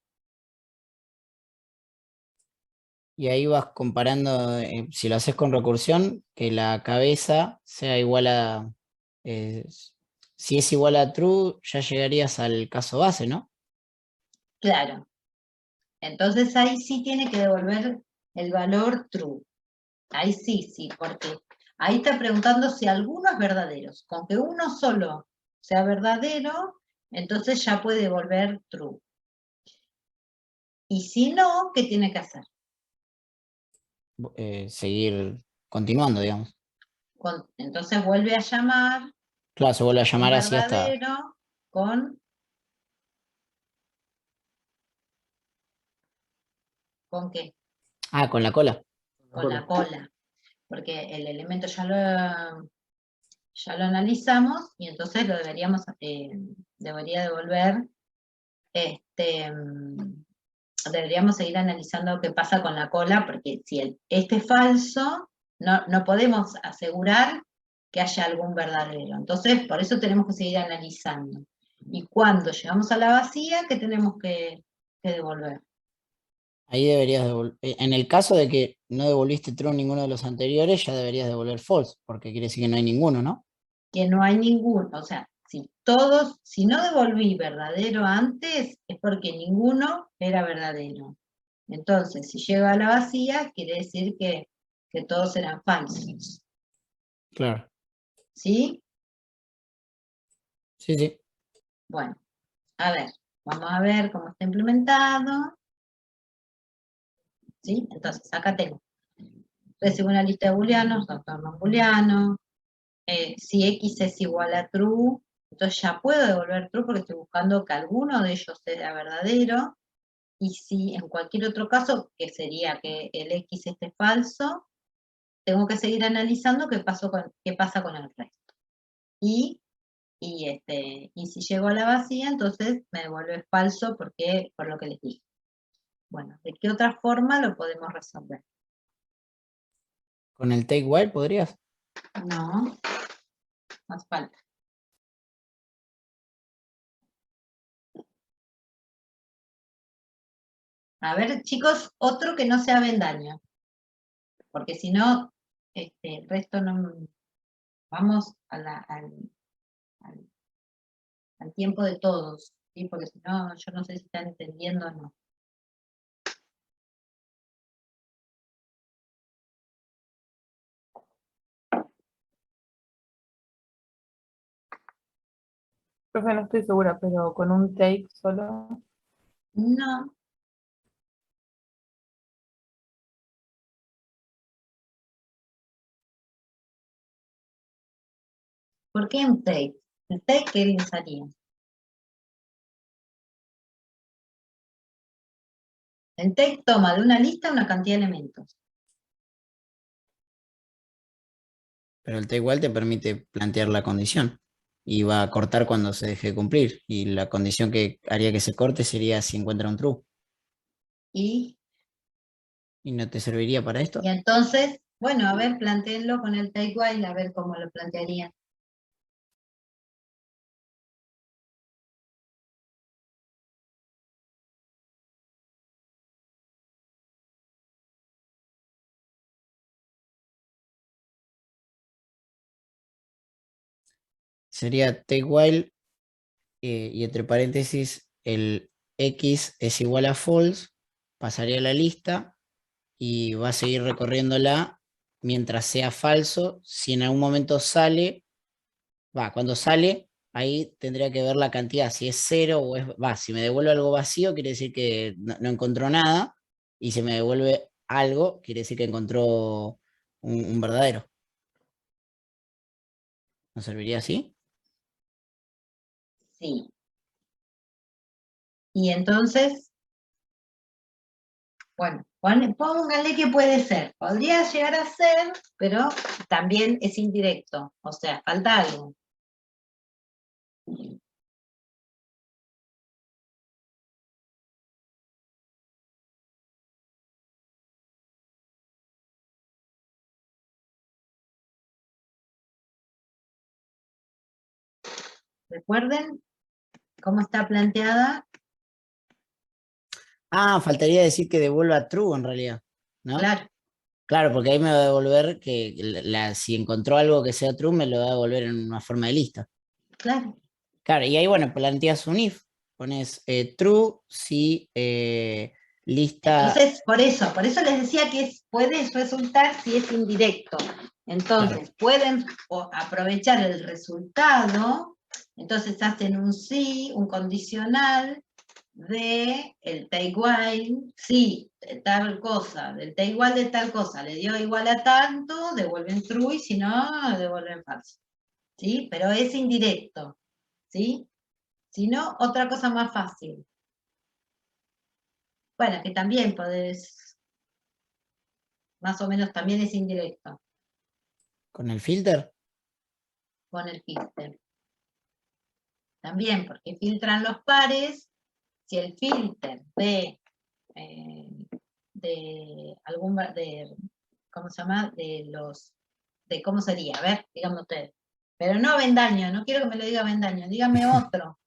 S7: Y ahí vas comparando, si lo haces con recursión, que la cabeza sea igual a... si es igual a true, ya llegarías al caso base, ¿no?
S1: Claro. Entonces ahí sí tiene que devolver el valor true. Ahí sí, porque ahí está preguntando si alguno es verdadero. Con que uno solo sea verdadero, entonces ya puede devolver true. Y si no, ¿qué tiene que hacer?
S7: Seguir continuando, digamos.
S1: Entonces vuelve a llamar
S7: Claro, se vuelve a
S1: un
S7: llamar así hasta...
S1: verdadero ¿con qué?
S7: Ah, con la cola.
S1: Con la cola. Porque el elemento ya lo analizamos, y entonces lo debería devolver, deberíamos seguir analizando qué pasa con la cola, porque si este es falso, no podemos asegurar que haya algún verdadero. Entonces, por eso tenemos que seguir analizando. Y cuando llegamos a la vacía, ¿qué tenemos que devolver?
S7: Ahí deberías devolver... En el caso de que no devolviste true en ninguno de los anteriores, ya deberías devolver false, porque quiere decir que no hay ninguno, ¿no?
S1: Que no hay ninguno, o sea, si no devolví verdadero antes, es porque ninguno era verdadero. Entonces, si llego a la vacía, quiere decir que todos eran falsos.
S7: Claro.
S1: ¿Sí?
S7: Sí, sí.
S1: Bueno, a ver, vamos a ver cómo está implementado. ¿Sí? Entonces, acá tengo. Recibo una lista de booleanos, retorno un booleano. Si x es igual a true, entonces ya puedo devolver true porque estoy buscando que alguno de ellos sea verdadero. Y si en cualquier otro caso, que sería que el x esté falso, tengo que seguir analizando qué pasa con el resto. Y si llego a la vacía, entonces me devuelve falso por lo que les dije. Bueno, ¿de qué otra forma lo podemos resolver?
S7: ¿Con el take while podrías?
S1: No, más falta. A ver, chicos, otro que no sea vendaño. Porque si no, el resto no... Vamos al tiempo de todos, ¿sí? Porque si no, yo no sé si están entendiendo o no.
S6: Profe, no estoy segura, pero con un take solo.
S1: No. ¿Por qué un take? ¿El take qué les haría? El take toma de una lista una cantidad de elementos.
S7: Pero el take while te permite plantear la condición y va a cortar cuando se deje de cumplir. Y la condición que haría que se corte sería si encuentra un true.
S1: Y
S7: ¿Y no te serviría para esto?
S1: entonces, bueno, a ver, plantéenlo con el take while, a ver cómo lo plantearían.
S7: Sería take while y entre paréntesis el x es igual a false, pasaría la lista y va a seguir recorriéndola mientras sea falso. Si en algún momento sale, cuando sale, ahí tendría que ver la cantidad, si es cero o si me devuelve algo vacío, quiere decir que no encontró nada, y si me devuelve algo, quiere decir que encontró un verdadero. ¿No serviría así?
S1: Sí. Y entonces, bueno, póngale que puede ser. Podría llegar a ser, pero también es indirecto. O sea, falta algo. Recuerden cómo está planteada.
S7: Faltaría decir que devuelva true en realidad, ¿no?
S1: Claro,
S7: Claro, porque ahí me va a devolver que si encontró algo que sea true, me lo va a devolver en una forma de lista.
S1: claro.
S7: Claro, y ahí, bueno, planteas un if, pones true si lista.
S1: Entonces, por eso les decía que puede resultar si es indirecto. Entonces, pueden aprovechar el resultado, entonces hacen un sí, un condicional de el take while, sí, de tal cosa, del take while de tal cosa, le dio igual a tanto, devuelven true y si no, devuelven falso. ¿Sí? Pero es indirecto. ¿Sí? Si no, otra cosa más fácil. Bueno, que también podés, más o menos también es indirecto,
S7: ¿Con el filter?
S1: con el filter. También, porque filtran los pares, si el filter de ¿cómo se llama? ¿Cómo sería? A ver, díganme ustedes. Pero no Vendaño, no quiero que me lo diga Vendaño, dígame otro.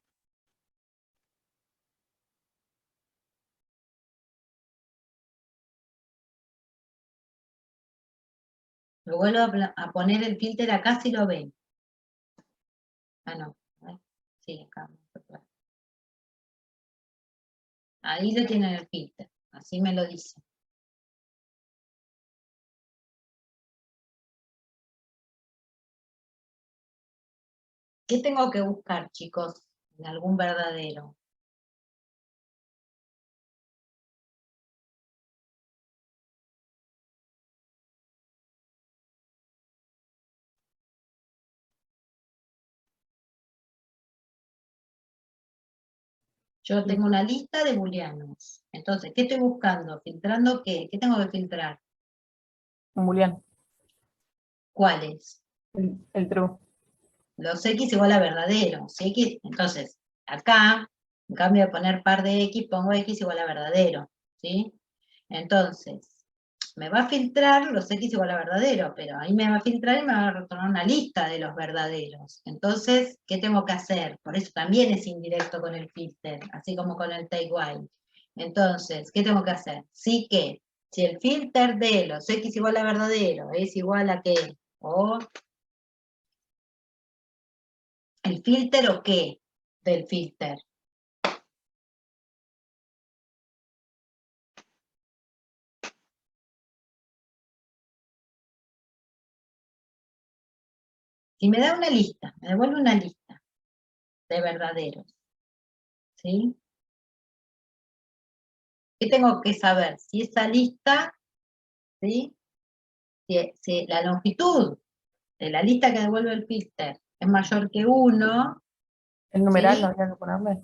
S1: Lo vuelvo a poner el filter acá si lo ven. Ah, no. A ver. Sí, acá. Ahí le tienen el filter, así me lo dice. ¿Qué tengo que buscar, chicos? En algún verdadero. Yo tengo una lista de booleanos. Entonces, ¿qué estoy buscando? ¿Filtrando qué? ¿Qué tengo que filtrar?
S6: Un booleano.
S1: ¿Cuáles?
S6: El true.
S1: Los X igual a verdadero. Si X, entonces, acá, en cambio de poner par de X, pongo X igual a verdadero. ¿Sí? Entonces, me va a filtrar los X igual a verdadero, pero ahí me va a filtrar y me va a retornar una lista de los verdaderos. Entonces, ¿qué tengo que hacer? Por eso también es indirecto con el filter, así como con el take while. Entonces, ¿qué tengo que hacer? Sí que, si el filter de los X igual a verdadero es igual a qué, o el filter o qué del filter. Si me da una lista, me devuelve una lista de verdaderos, ¿sí? ¿Qué tengo que saber? Si esa lista, ¿sí? Si la longitud de la lista que devuelve el filter es mayor que 1,
S6: El numeral
S1: ¿sí?
S6: no había que ponerle.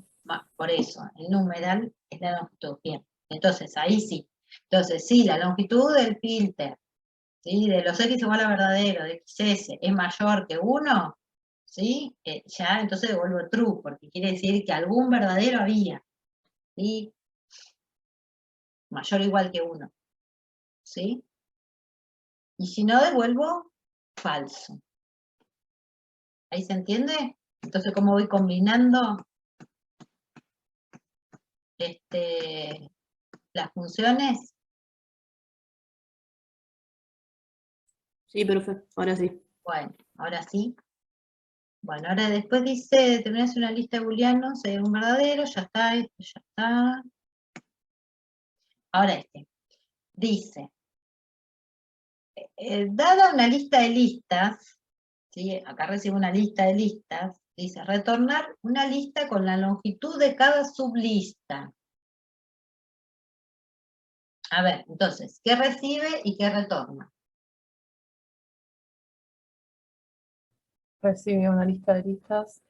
S1: Por eso, el numeral es la longitud. Bien, entonces ahí sí. Entonces, si la longitud del filter, ¿sí? De los X igual a verdadero, de XS, es mayor que 1, ¿sí? Ya entonces devuelvo true, porque quiere decir que algún verdadero había, ¿sí? Mayor o igual que 1, ¿sí? Y si no, devuelvo falso. ¿Ahí se entiende? Entonces, ¿cómo voy combinando las funciones?
S5: Sí, perfecto, ahora sí.
S1: Bueno, ahora sí. Bueno, ahora después dice, determinarse una lista de booleanos, un verdadero, ya está, esto ya está. Ahora dice, dada una lista de listas, ¿sí? Acá recibo una lista de listas, dice, retornar una lista con la longitud de cada sublista. A ver, entonces, ¿qué recibe y qué retorna?
S6: Recibe una lista de listas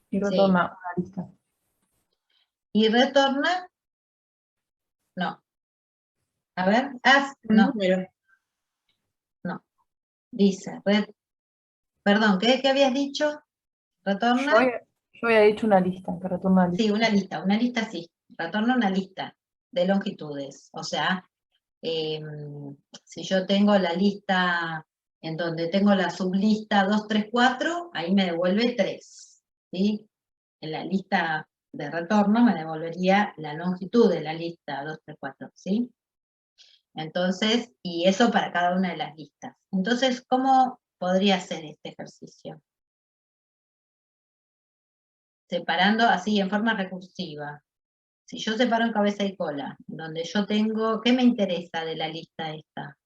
S6: y
S1: Sí.
S6: retorna una lista.
S1: Y retorna, no. A ver, no,
S3: Número.
S1: no. Dice, perdón, ¿qué habías dicho? ¿Retorna?
S6: Yo había dicho una lista, que retorna una
S1: Sí,
S6: lista.
S1: una lista sí. Retorna una lista de longitudes. O sea, si yo tengo la lista en donde tengo la sublista 2, 3, 4, ahí me devuelve 3. ¿Sí? En la lista de retorno me devolvería la longitud de la lista 2, 3, 4. ¿Sí? Entonces, y eso para cada una de las listas. Entonces, ¿cómo podría ser este ejercicio? Separando así en forma recursiva. Si yo separo en cabeza y cola, donde yo tengo, ¿qué me interesa de la lista esta?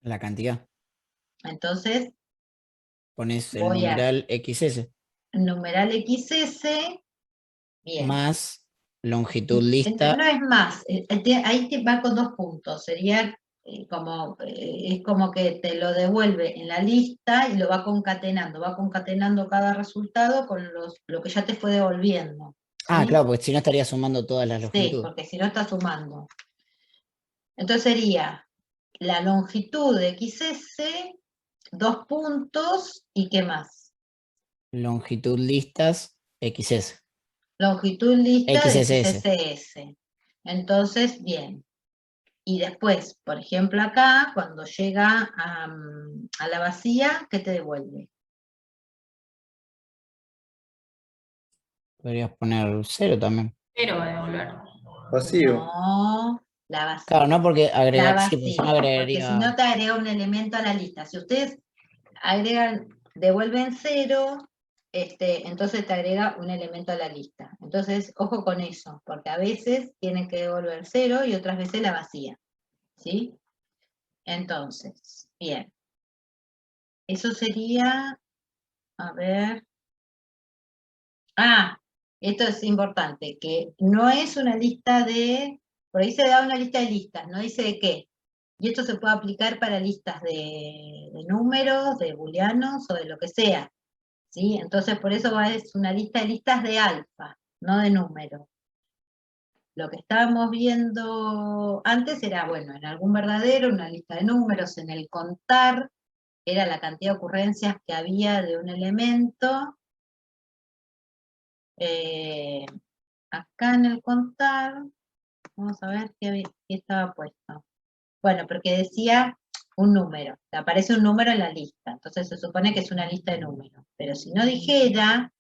S7: La cantidad.
S1: Entonces,
S7: Pones el
S1: voy a
S7: numeral XS
S1: numeral XS, bien.
S7: más longitud
S1: No
S7: lista.
S1: es más, ahí te va con 2 puntos, sería es como que te lo devuelve en la lista y lo va concatenando cada resultado con lo que ya te fue devolviendo.
S7: Ah,
S1: ¿Sí?
S7: claro, porque si no estaría sumando todas las
S1: Sí,
S7: longitudes.
S1: porque si no está sumando. Entonces sería la longitud de XS, 2 puntos, ¿y qué más?
S7: Longitud listas XS.
S1: Longitud lista de
S7: XSS.
S1: XSS. Entonces, bien. Y después, por ejemplo, acá, cuando llega a la vacía, ¿qué te devuelve?
S7: Podrías poner 0 también.
S5: Pero va a devolver.
S4: Vacío.
S1: No, la vacía.
S7: Claro, no porque
S1: La
S7: agregar, sí, porque si no
S1: vacía, porque si no
S7: agregaría.
S1: te agrega un elemento a la lista. Si ustedes agregan, devuelven 0, entonces te agrega un elemento a la lista. Entonces, ojo con eso, porque a veces tiene que devolver 0 y otras veces la vacía, ¿sí? Entonces, bien. Eso sería, a ver... Ah, esto es importante, que no es una lista de... Por ahí se da una lista de listas, no dice de qué. Y esto se puede aplicar para listas de números, de booleanos o de lo que sea. ¿Sí? Entonces por eso es una lista de listas de alfa, no de números. Lo que estábamos viendo antes era, bueno, en algún verdadero, una lista de números, en el contar, era la cantidad de ocurrencias que había de un elemento. Acá en el contar, vamos a ver qué estaba puesto. Bueno, porque decía un número, te aparece un número en la lista, entonces se supone que es una lista de números. Pero si no dijera,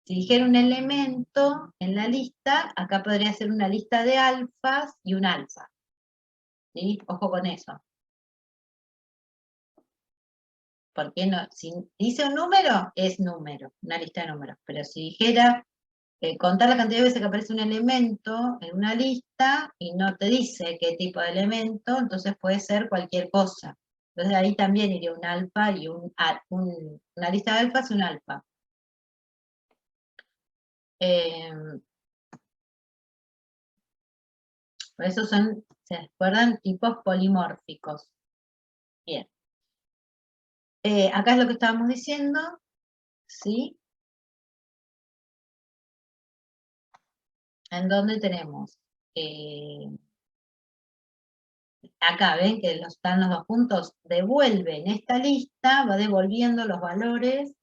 S1: si dijera un elemento en la lista, acá podría ser una lista de alfas y un alfa. ¿Sí? Ojo con eso. Porque no, si dice un número, es número, una lista de números. Pero si dijera contar la cantidad de veces que aparece un elemento en una lista y no te dice qué tipo de elemento, entonces puede ser cualquier cosa. Entonces ahí también iría un alfa y una lista de alfas y un alfa. Por eso son, ¿se acuerdan? Tipos polimórficos. Bien. Acá es lo que estábamos diciendo, ¿sí? En donde tenemos, acá ven que están los dos puntos, devuelven esta lista, va devolviendo los valores,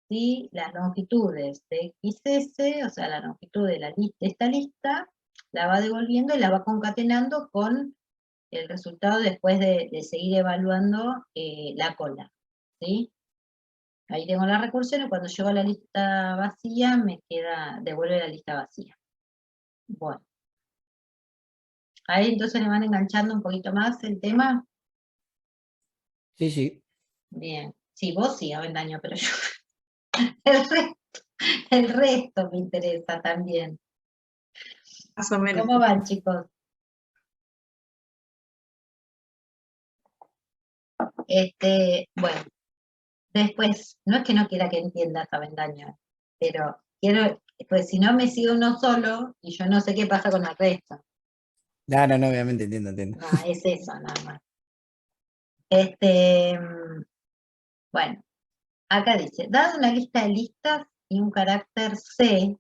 S1: ¿sí? Las longitudes de XS, o sea, la longitud de esta lista, la va devolviendo y la va concatenando con el resultado después de seguir evaluando la cola, ¿sí? Ahí tengo la recursión y cuando llego a la lista vacía, devuelve la lista vacía. Bueno. Ahí entonces le van enganchando un poquito más el tema.
S7: Sí, sí.
S1: Bien. Sí, vos sí, Avendaño, pero yo... el resto me interesa también.
S3: Más o menos.
S1: ¿Cómo van, chicos? Bueno, después, no es que no quiera que entiendas Avendaño, pero quiero, pues si no me sigue uno solo y yo no sé qué pasa con el resto.
S7: No, obviamente entiendo.
S1: No, es eso nada más. Bueno, acá dice, dado una lista de listas y un carácter C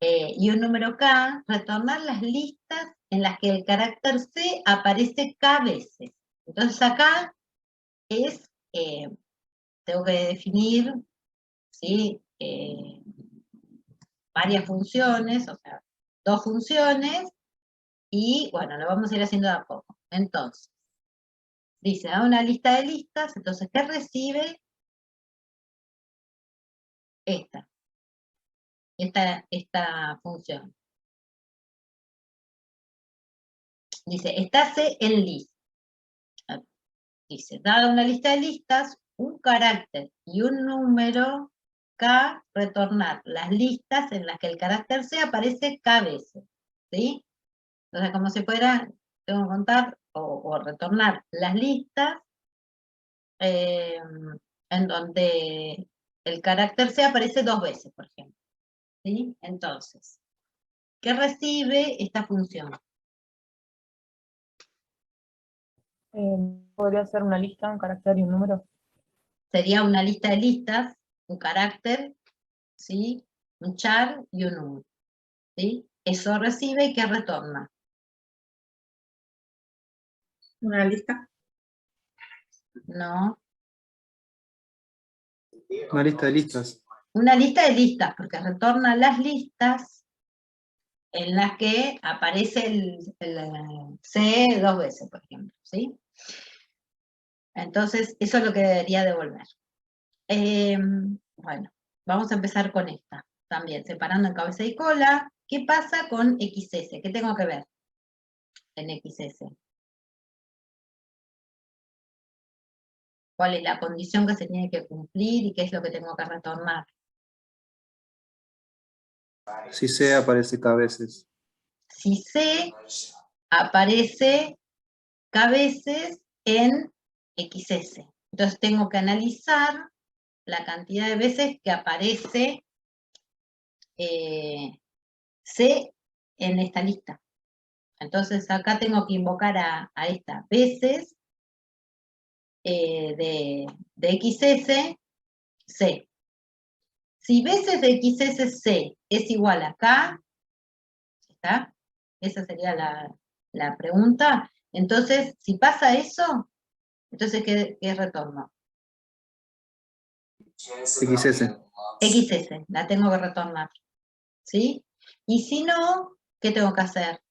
S1: y un número K, retornar las listas en las que el carácter C aparece K veces. Entonces acá es, tengo que definir, ¿sí? Varias funciones, o sea, dos funciones, y bueno, lo vamos a ir haciendo de a poco. Entonces, dice, da una lista de listas, entonces, ¿qué recibe? Esta función. Dice, está C en list. Dice, dada una lista de listas, un carácter y un número K, retornar las listas en las que el carácter C aparece K veces. ¿Sí? Entonces, como si fuera, tengo que contar o retornar las listas en donde el carácter C aparece 2 veces, por ejemplo. ¿Sí? Entonces, ¿qué recibe esta función?
S6: Podría ser una lista, un carácter y un número.
S1: Sería una lista de listas, un carácter, ¿sí? Un char y un número. ¿Sí? Eso recibe y ¿qué retorna?
S3: Una lista.
S1: No.
S9: Una lista de listas.
S1: Una lista de listas, porque retorna las listas en las que aparece el C 2 veces, por ejemplo. ¿Sí? Entonces, eso es lo que debería devolver. Bueno, vamos a empezar con esta. También, separando en cabeza y cola. ¿Qué pasa con XS? ¿Qué tengo que ver en XS? cuál es la condición que se tiene que cumplir y qué es lo que tengo que retornar.
S9: Si C aparece K veces.
S1: Si C aparece K veces en XS. Entonces tengo que analizar la cantidad de veces que aparece C en esta lista. Entonces acá tengo que invocar a estas veces de XS, C. Si veces de XS C es igual a K, ¿está? Esa sería la pregunta. Entonces, si pasa eso, entonces, ¿qué retorno?
S9: XS.
S1: XS, la tengo que retornar. ¿Sí? Y si no, ¿qué tengo que hacer?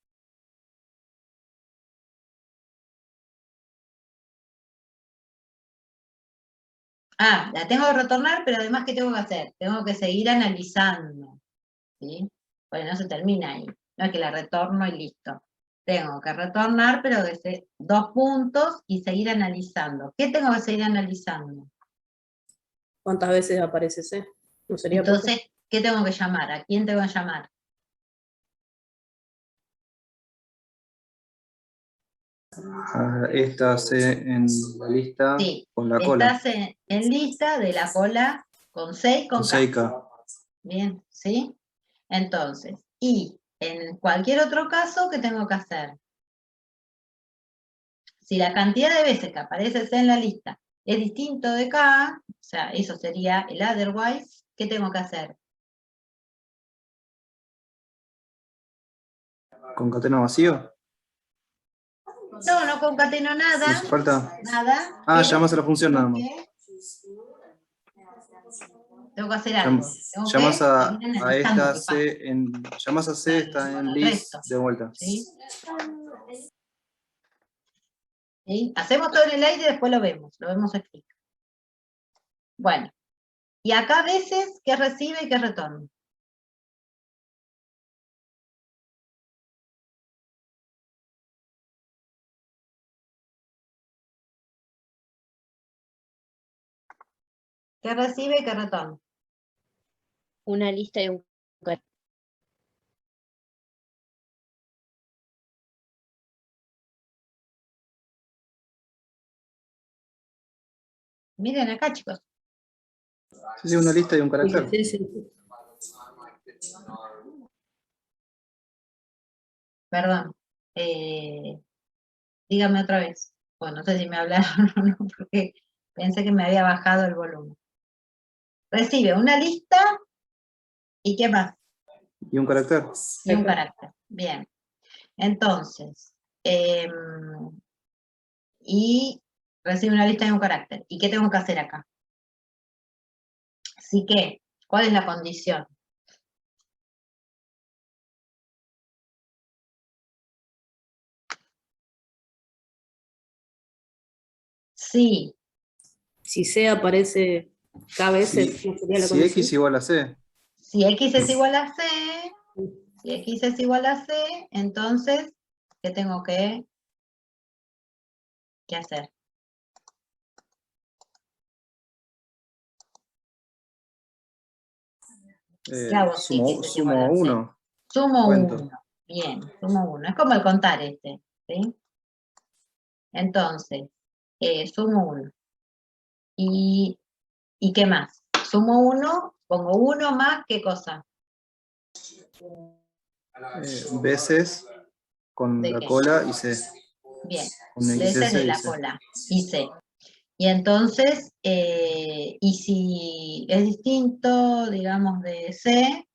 S1: Ah, la tengo que retornar, pero además, ¿qué tengo que hacer? Tengo que seguir analizando. ¿Sí? Porque no se termina ahí. No es que la retorno y listo. Tengo que retornar, pero desde 2 puntos y seguir analizando. ¿Qué tengo que seguir analizando?
S10: ¿Cuántas veces aparece C? ¿No sería poco?
S1: Entonces, ¿qué tengo que llamar? ¿A quién tengo que llamar?
S9: Esta C en la lista
S1: Sí,
S9: con la cola.
S1: estás en lista de la cola con C y con
S9: Con
S1: K.
S9: 6K.
S1: Bien, ¿sí? Entonces, y en cualquier otro caso, ¿qué tengo que hacer? Si la cantidad de veces que aparece C en la lista es distinto de K, o sea, eso sería el otherwise, ¿qué tengo que hacer?
S9: ¿Concateno vacío?
S1: No, no concateno
S9: ¿No
S1: nada,
S9: hace falta?
S1: nada.
S9: Ah,
S1: pero
S9: llamas a la función nada más.
S1: Tengo que hacer algo. Tengo que
S9: Llamas a
S1: seguir analizando
S9: esta
S1: qué pasa.
S9: C en. Llamas a C, está en list
S1: Resto.
S9: de vuelta.
S1: ¿Sí? ¿Sí? Hacemos todo en el aire y después lo vemos aquí. Bueno, y acá a veces, ¿qué recibe y qué retorna? ¿Qué recibe y qué retorna?
S11: Una lista y un
S1: Miren acá, chicos.
S9: Sí, una lista y un carácter.
S10: Sí, sí.
S1: Perdón. Dígame otra vez. Bueno, no sé si me hablaron o no, porque pensé que me había bajado el volumen. Recibe una lista y ¿qué más?
S9: Y un carácter.
S1: Y un carácter. Bien. Entonces, y recibe una lista y un carácter. ¿Y qué tengo que hacer acá? Así que, ¿cuál es la condición? Sí,
S10: Si C aparece K veces,
S9: Si,
S10: ¿no sería la
S9: si
S10: condición?
S9: X igual a C.
S1: si X es igual a C, si X es igual a C, entonces, ¿qué tengo que hacer? ¿Qué hago si X es igual
S9: Sumo
S1: a C?
S9: 1.
S1: Sumo
S9: Cuento.
S1: 1. Bien, sumo 1. Es como el contar este, ¿sí? Entonces, sumo 1. ¿Y qué más? Sumo 1, pongo 1 más, ¿qué cosa?
S9: Veces con
S1: ¿De
S9: la
S1: qué?
S9: cola y C.
S1: Bien,
S9: Con
S1: veces de
S9: XS y
S1: la
S9: C.
S1: cola y C. Y entonces, y si es distinto, digamos, de C,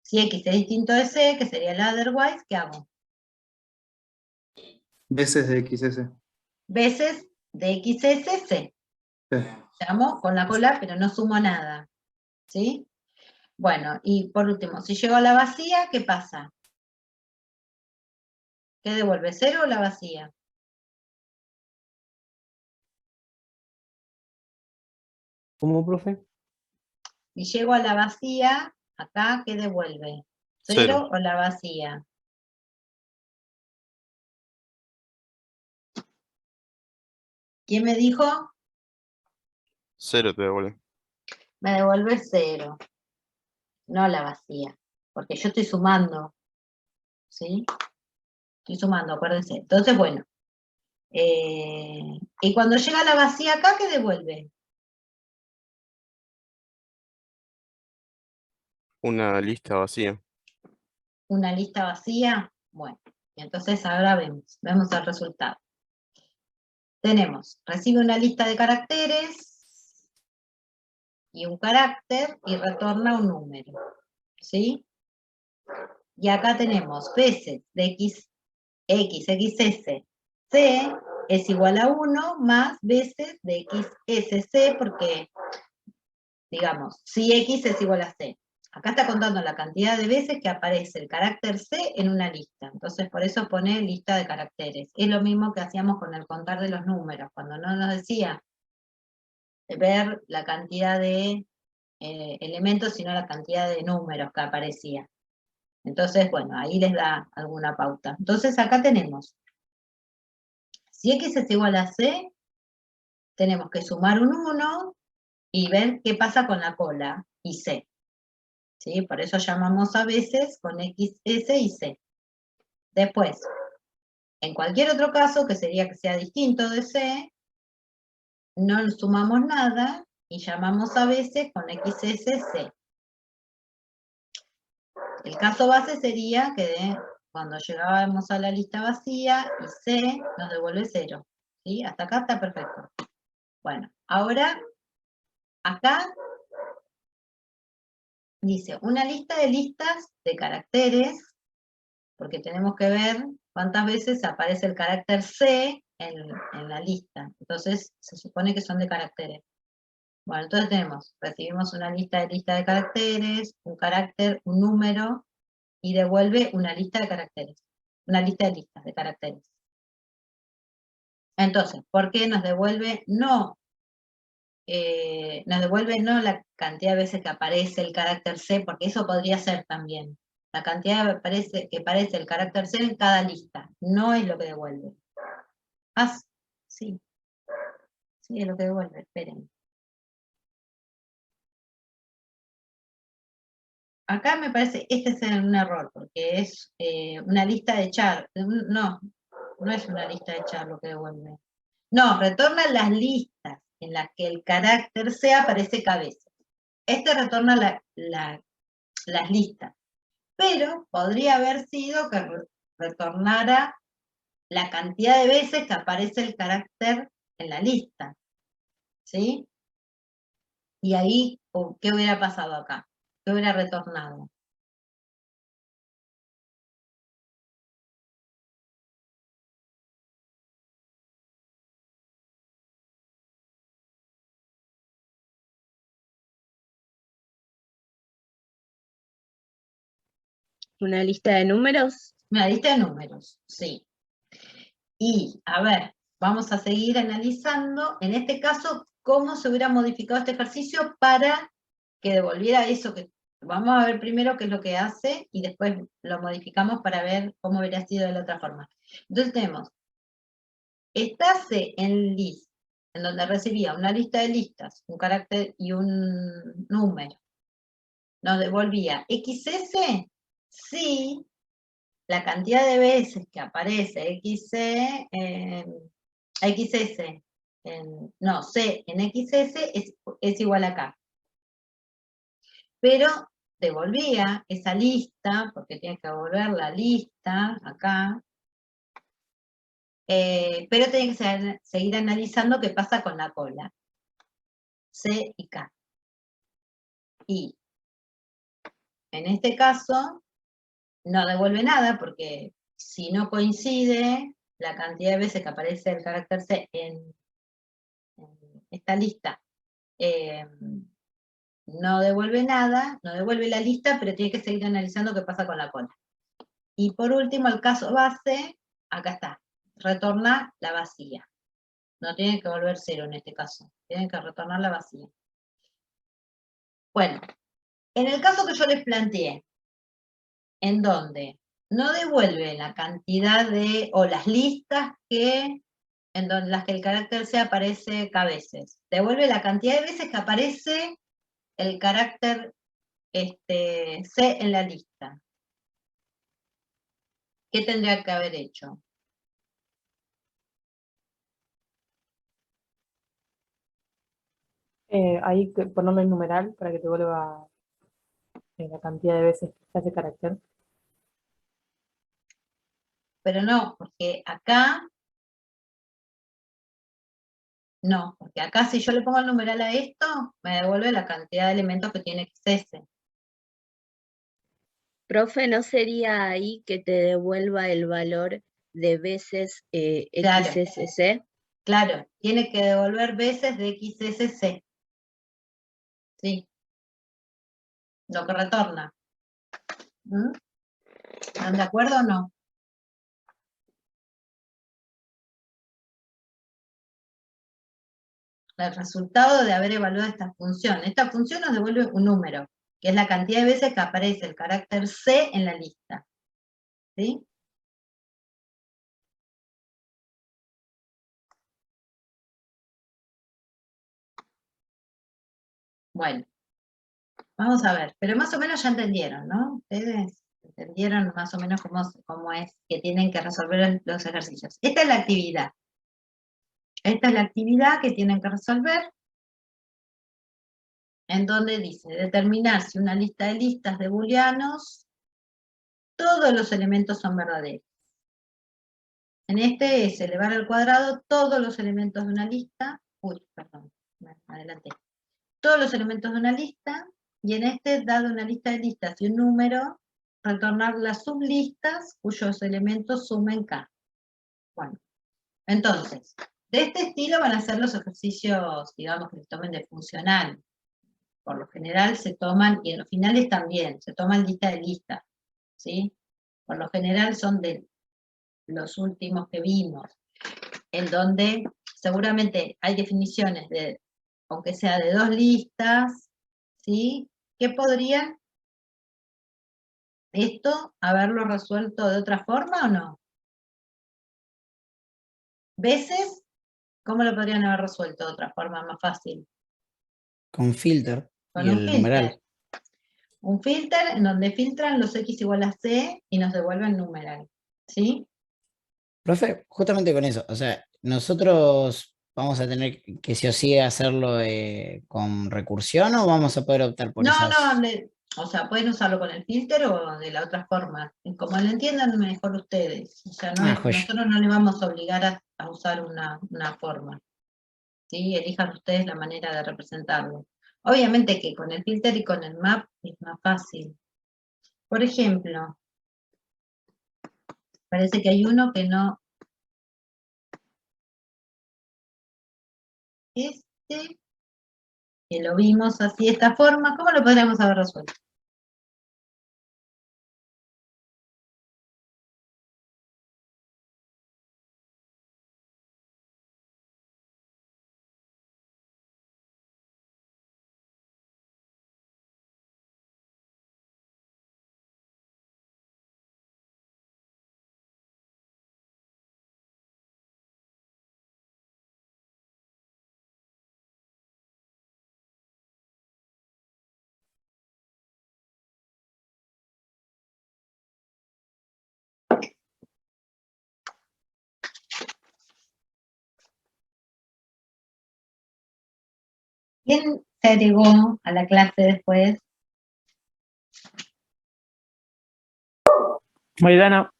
S1: si X es distinto de C, que sería el otherwise, ¿qué hago?
S9: Veces de XS.
S1: Veces de XS, C.
S9: Sí.
S1: Llamo con la cola, pero no sumo nada. ¿Sí? Bueno, y por último, si llego a la vacía, ¿qué pasa? ¿Qué devuelve? ¿0 o la vacía?
S2: ¿Cómo, profe?
S1: Si llego a la vacía, acá, ¿qué devuelve?
S8: Cero.
S1: ¿0 o la vacía? ¿Quién me dijo?
S8: 0 te devuelve.
S1: Me devuelve 0. No la vacía. Porque yo estoy sumando. ¿Sí? Estoy sumando, acuérdense. Entonces, bueno. Y cuando llega la vacía acá, ¿qué devuelve?
S8: Una lista vacía.
S1: Una lista vacía. Bueno, y entonces ahora vemos el resultado. Tenemos, recibe una lista de caracteres y un carácter y retorna un número. ¿Sí? Y acá tenemos veces de x, xs, c es igual a 1 más veces de xsc, porque, digamos, si x es igual a c. Acá está contando la cantidad de veces que aparece el carácter c en una lista. Entonces, por eso pone lista de caracteres. Es lo mismo que hacíamos con el contar de los números, cuando no nos decía ver la cantidad de elementos, sino la cantidad de números que aparecía. Entonces, bueno, ahí les da alguna pauta. Entonces, acá tenemos, si x es igual a c, tenemos que sumar un 1 y ver qué pasa con la cola y c. ¿Sí? Por eso llamamos a veces con x, s y c. Después, en cualquier otro caso, que sería que sea distinto de c, no sumamos nada y llamamos a veces con x, s, c. El caso base sería que cuando llegábamos a la lista vacía y C nos devuelve 0. ¿Sí? Hasta acá está perfecto. Bueno, ahora acá dice una lista de listas de caracteres, porque tenemos que ver cuántas veces aparece el carácter C en la lista. Entonces se supone que son de caracteres. Bueno, entonces recibimos una lista de caracteres, un carácter, un número, y devuelve una lista de caracteres, una lista de listas de caracteres. Entonces, ¿por qué nos devuelve? Nos devuelve no la cantidad de veces que aparece el carácter C, porque eso podría ser también. La cantidad que aparece el carácter C en cada lista, no es lo que devuelve. Ah, sí. Sí, es lo que devuelve, esperen. Acá me parece, este es un error, porque es una lista de char. No es una lista de char lo que devuelve. No, retorna las listas en las que el carácter C aparece cabeza. Este retorna las listas. Pero podría haber sido que retornara la cantidad de veces que aparece el carácter en la lista. ¿Sí? Y ahí, ¿qué hubiera pasado acá? ¿Qué hubiera retornado?
S11: ¿Una lista de números?
S1: Una lista de números, sí. Y, a ver, vamos a seguir analizando, en este caso, cómo se hubiera modificado este ejercicio para que devolviera eso que... Vamos a ver primero qué es lo que hace, y después lo modificamos para ver cómo hubiera sido de la otra forma. Entonces tenemos, esta C en list, en donde recibía una lista de listas, un carácter y un número, nos devolvía XS, sí, la cantidad de veces que aparece XS, no, C en XS es igual a K. Pero devolvía esa lista, porque tiene que devolver la lista acá, pero tiene que seguir analizando qué pasa con la cola. C y K. Y en este caso no devuelve nada, porque si no coincide la cantidad de veces que aparece el carácter C en esta lista, no devuelve nada, no devuelve la lista, pero tiene que seguir analizando qué pasa con la cola. Y por último, el caso base, acá está, retorna la vacía. No tiene que volver 0 en este caso, tiene que retornar la vacía. Bueno, en el caso que yo les planteé, en donde no devuelve la cantidad de, o las listas que en las que el carácter C aparece K veces. Devuelve la cantidad de veces que aparece el carácter C en la lista. ¿Qué tendría que haber hecho?
S6: Ahí ponerlo en numeral para que te vuelva la cantidad de veces que hace carácter.
S1: Pero no, porque acá, no, porque acá si yo le pongo el numeral a esto, me devuelve la cantidad de elementos que tiene XS.
S11: Profe, ¿no sería ahí que te devuelva el valor de veces
S1: Claro.
S11: XSC?
S1: Claro, tiene que devolver veces de XSC. Sí. Lo que retorna. ¿Mm? ¿Están de acuerdo o no? El resultado de haber evaluado esta función. Esta función nos devuelve un número, que es la cantidad de veces que aparece el carácter C en la lista. ¿Sí? Bueno, vamos a ver, pero más o menos ya entendieron, ¿no? Ustedes entendieron más o menos cómo es que tienen que resolver los ejercicios. Esta es la actividad. Esta es la actividad que tienen que resolver, en donde dice determinar si una lista de listas de booleanos, todos los elementos son verdaderos. En este es elevar al cuadrado todos los elementos de una lista, me adelanté, todos los elementos de una lista, y en este, dado una lista de listas y un número, retornar las sublistas cuyos elementos sumen K. Bueno, entonces, de este estilo van a ser los ejercicios, digamos, que se tomen de funcional. Por lo general se toman, y en los finales también, se toman lista de listas, ¿sí? Por lo general son de los últimos que vimos, en donde seguramente hay definiciones de, aunque sea de dos listas, ¿sí? Que podrían esto haberlo resuelto de otra forma o no. Veces, ¿cómo lo podrían haber resuelto de otra forma más fácil?
S7: Con filter
S1: Con
S7: y
S1: un
S7: el
S1: filter.
S7: numeral.
S1: Un filter en donde filtran los X igual a C y nos devuelven numeral, ¿sí?
S7: Profe, justamente con eso, o sea, nosotros vamos a tener que sí o sí hacerlo con recursión o vamos a poder optar por
S1: No,
S7: esas.
S1: o sea, pueden usarlo con el filter o de la otra forma, como lo entiendan mejor ustedes. O sea,
S7: Joya.
S1: nosotros no les vamos a obligar a usar una forma, ¿sí? Elijan ustedes la manera de representarlo. Obviamente que con el filter y con el map es más fácil. Por ejemplo, parece que hay uno que no... Este, que lo vimos así de esta forma, ¿cómo lo podríamos haber resuelto? ¿Quién se agregó a la clase después?
S2: Maidana,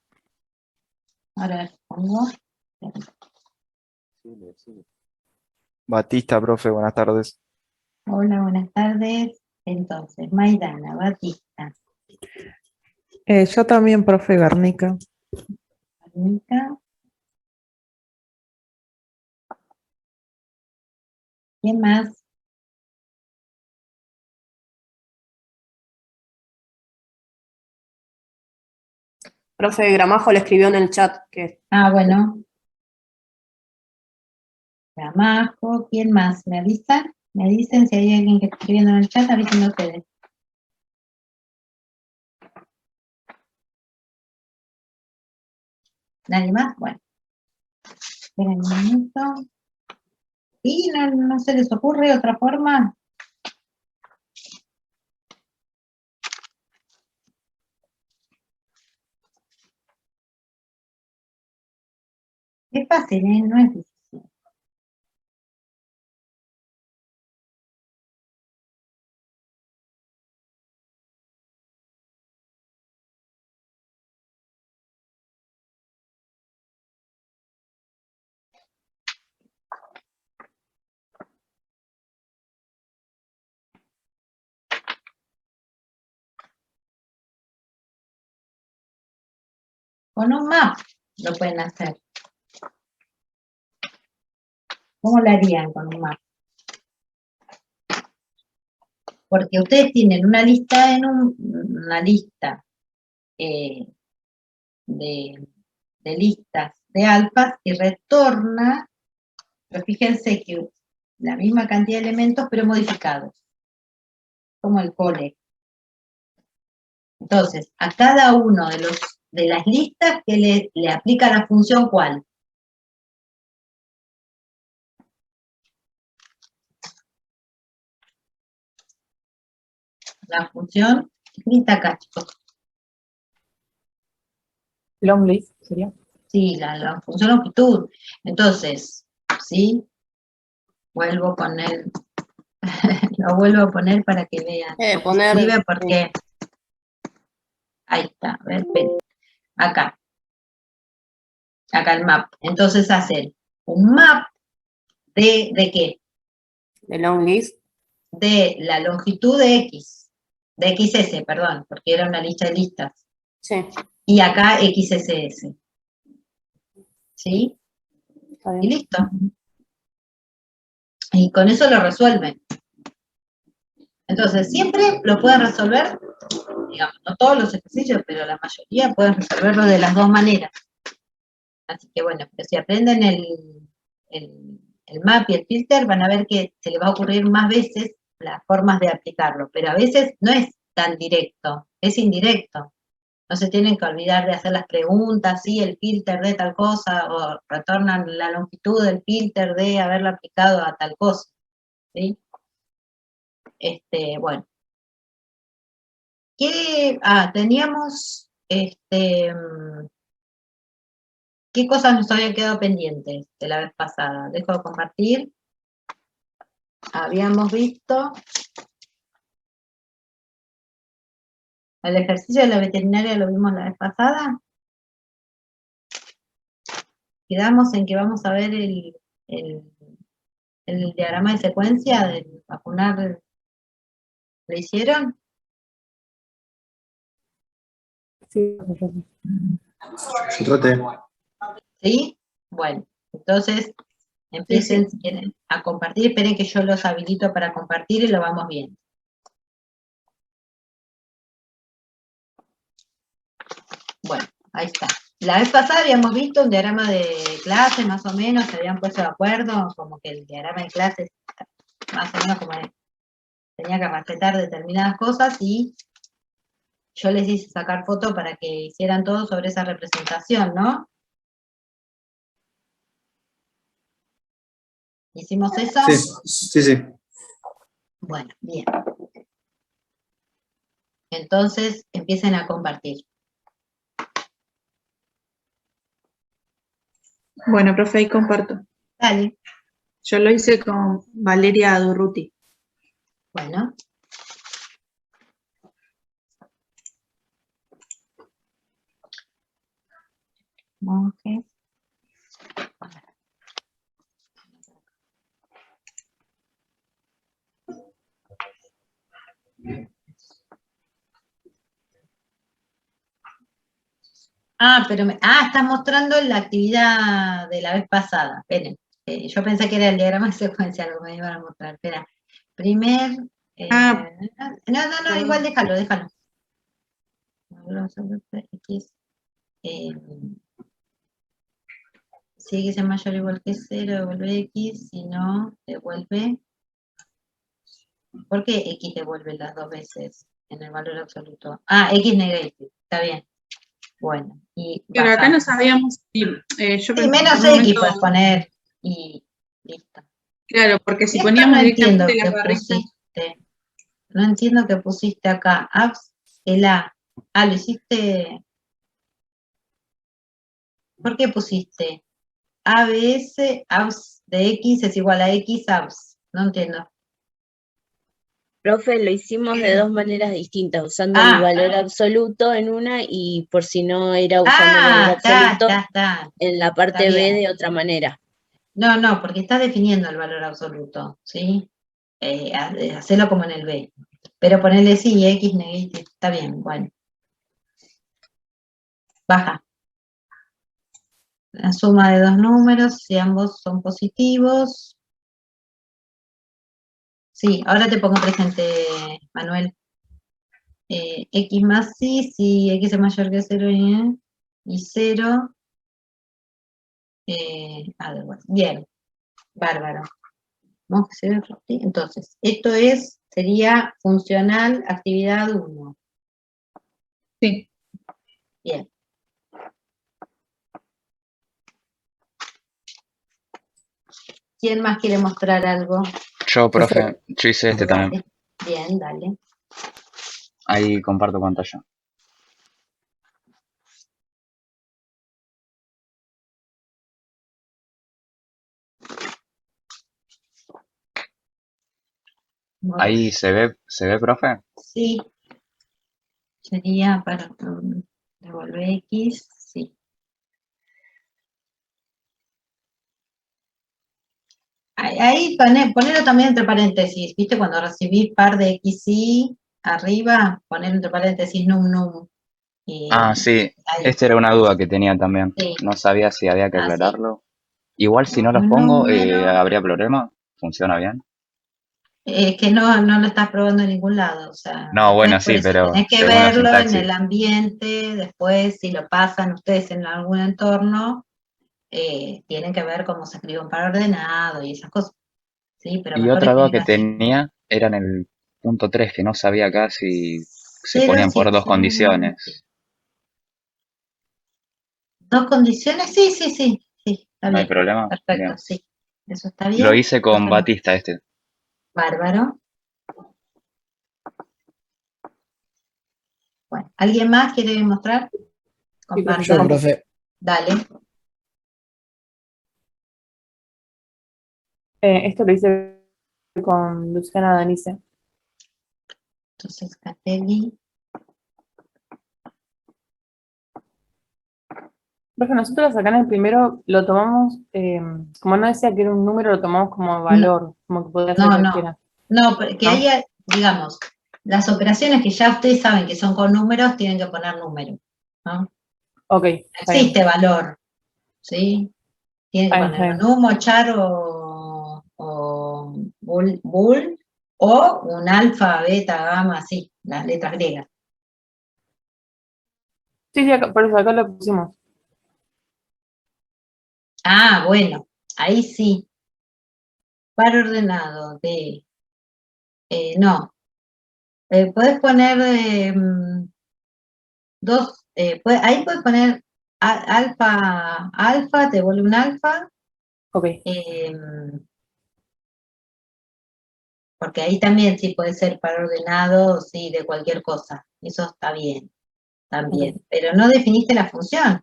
S1: Ahora pongo.
S9: Batista, profe, buenas tardes.
S1: Hola, buenas tardes. Entonces, Maidana, Batista,
S6: Yo también, profe Garnica.
S1: Anita. ¿Quién más?
S10: Profe Gramajo le escribió en el chat que
S1: Ah, bueno. Gramajo. ¿Quién más? ¿Me avisan? ¿Me dicen si hay alguien que está escribiendo en el chat? Avísenme ustedes. ¿Nadie más? Bueno. Esperen un minuto. ¿Y no se les ocurre otra forma? Es fácil, ¿eh? No es difícil. Con un map lo pueden hacer. ¿Cómo lo harían con un map? Porque ustedes tienen una lista de listas de alfas y retorna, pero fíjense que la misma cantidad de elementos pero modificados, como el cole. Entonces, a cada uno de las listas que le aplica la función ¿cuál? La función, lista acá, chicos.
S6: Long list sería.
S1: Sí, la función longitud. Entonces, ¿sí? Vuelvo a poner, lo vuelvo a poner para que vean.
S10: Poner.
S1: Escribe porque, ahí está, a ver, esperen. Acá el map. Entonces hacen un map ¿de qué?
S10: De long list.
S1: De la longitud de X, de XS, perdón, porque era una lista de listas.
S10: Sí.
S1: Y acá XSS. ¿Sí?
S10: Está bien.
S1: Y listo. Y con eso lo resuelven. Entonces, siempre lo pueden resolver, digamos, no todos los ejercicios, pero la mayoría pueden resolverlo de las dos maneras. Así que bueno, pero si aprenden el map y el filter, van a ver que se les va a ocurrir más veces las formas de aplicarlo, pero a veces no es tan directo, es indirecto. No se tienen que olvidar de hacer las preguntas, sí, el filter de tal cosa, o retornan la longitud del filter de haberlo aplicado a tal cosa, ¿sí? Bueno. Teníamos, ¿qué cosas nos habían quedado pendientes de la vez pasada? Dejo de compartir. Habíamos visto el ejercicio de la veterinaria, lo vimos la vez pasada. Quedamos en que vamos a ver el diagrama de secuencia del vacunar. ¿Lo hicieron?
S6: Sí,
S9: Yo traté.
S1: ¿Sí? Bueno, entonces empiecen si quieren a compartir. Esperen que yo los habilito para compartir y lo vamos viendo. Bueno, ahí está. La vez pasada habíamos visto un diagrama de clase, más o menos, se habían puesto de acuerdo, como que el diagrama de clase, más o menos como tenía que respetar determinadas cosas, y yo les hice sacar foto para que hicieran todo sobre esa representación, ¿no? ¿Hicimos eso?
S9: Sí.
S1: Bueno, bien. Entonces, empiecen a compartir.
S3: Bueno, profe, ahí comparto.
S1: Dale.
S3: Yo lo hice con Valeria Durruti.
S1: Bueno. Okay. Estás mostrando la actividad de la vez pasada. Esperen. Yo pensé que era el diagrama de secuencia lo que me iban a mostrar. Espera. No, igual déjalo. X, si X es mayor o igual que 0, devuelve X, si no, devuelve. ¿Por qué X devuelve las dos veces en el valor absoluto? X negative, está bien. Bueno, y
S3: Pero acá
S1: baja.
S3: no sabíamos si,
S1: Sí,
S3: yo pensé
S1: menos
S3: en un
S1: X
S3: momento,
S1: puedes poner y listo.
S3: claro, porque si
S1: Esto
S3: poníamos
S1: no entiendo
S3: directamente
S1: qué
S3: las barritas,
S1: pusiste. No entiendo qué pusiste acá. Abs, el A. Ah, lo hiciste. ¿Por qué pusiste ABS, abs de X es igual a X abs? No entiendo.
S11: Profe, lo hicimos de dos maneras distintas, usando el
S1: Ah,
S11: valor absoluto en una y por si no era usando el valor absoluto,
S1: está.
S11: en la
S1: Está
S11: parte B
S1: bien.
S11: de otra manera.
S1: No, porque está definiendo el valor absoluto, ¿sí? Hacelo como en el B. Pero ponerle sí, X negativo, está bien, bueno. Baja. La suma de dos números, si ambos son positivos. Sí, ahora te pongo presente, Manuel. X más sí, si X es mayor que 0 y 0. Bien, bárbaro. Vamos a hacer sí. Entonces, esto sería funcional actividad 1.
S3: sí.
S1: Bien. ¿Quién más quiere mostrar algo?
S12: Yo, profe, yo hice este también.
S1: Bien, dale.
S12: Ahí comparto pantalla. Ahí se ve, profe.
S1: Sí, sería para devolver X, sí. Ahí ponelo también entre paréntesis, ¿viste? Cuando recibís par de XY arriba, poner entre paréntesis num.
S12: Ah, sí.
S1: Ahí,
S12: Esta era una duda que tenía también.
S1: sí,
S12: No sabía si había que
S1: así.
S12: aclararlo. Igual si no los
S1: Un
S12: pongo,
S1: número.
S12: ¿habría problema? ¿Funciona bien?
S1: Es que no lo estás probando en ningún lado, o sea,
S12: No,
S1: después
S12: bueno,
S1: por
S12: sí,
S1: eso
S12: pero
S1: tenés que
S12: según la
S1: verlo en el
S12: sintaxis.
S1: ambiente, después si lo pasan ustedes en algún entorno, tienen que ver cómo se escribe un par ordenado y esas cosas, ¿sí? Pero
S12: Y
S1: mejor
S12: otra duda
S1: escribirlo
S12: que
S1: así.
S12: tenía era en el punto 3 que no sabía acá si se
S1: 0
S12: ponían
S1: sí,
S12: por dos
S1: 0,
S12: condiciones.
S1: ¿dos condiciones? Sí, está
S12: ¿No hay
S1: bien,
S12: problema?
S1: perfecto,
S12: Bien.
S1: sí. Eso está
S12: Lo
S1: bien.
S12: hice con
S1: Entonces,
S12: Batista este.
S1: bárbaro. Bueno, ¿alguien más quiere mostrar?
S6: Sí, profe,
S2: Yo,
S1: Compartan.
S2: profe.
S1: Dale.
S6: Esto lo hice con Luciana Danice.
S1: Entonces, Catelli.
S6: Profe, nosotros acá en el primero lo tomamos, como no decía que era un número, lo tomamos como
S1: No,
S6: valor, como que podía ser cualquiera.
S1: no, que
S6: ¿No?
S1: haya, digamos, las operaciones que ya ustedes saben que son con números, tienen que poner número, ¿no? No
S6: Ok, está bien.
S1: existe valor, ¿sí? Tienen que
S6: Está bien, está
S1: poner
S6: bien.
S1: un num, char o bull, o un alfa, beta, gamma, así, las letras griegas.
S6: Sí, por eso acá lo pusimos.
S1: Ah, bueno, ahí sí. Par ordenado de, no, podés poner ahí puedes poner alfa, te vuelve un alfa,
S6: Ok,
S1: porque ahí también sí puede ser par ordenado, sí, de cualquier cosa, eso está bien, también,
S6: ok,
S1: pero no definiste la función.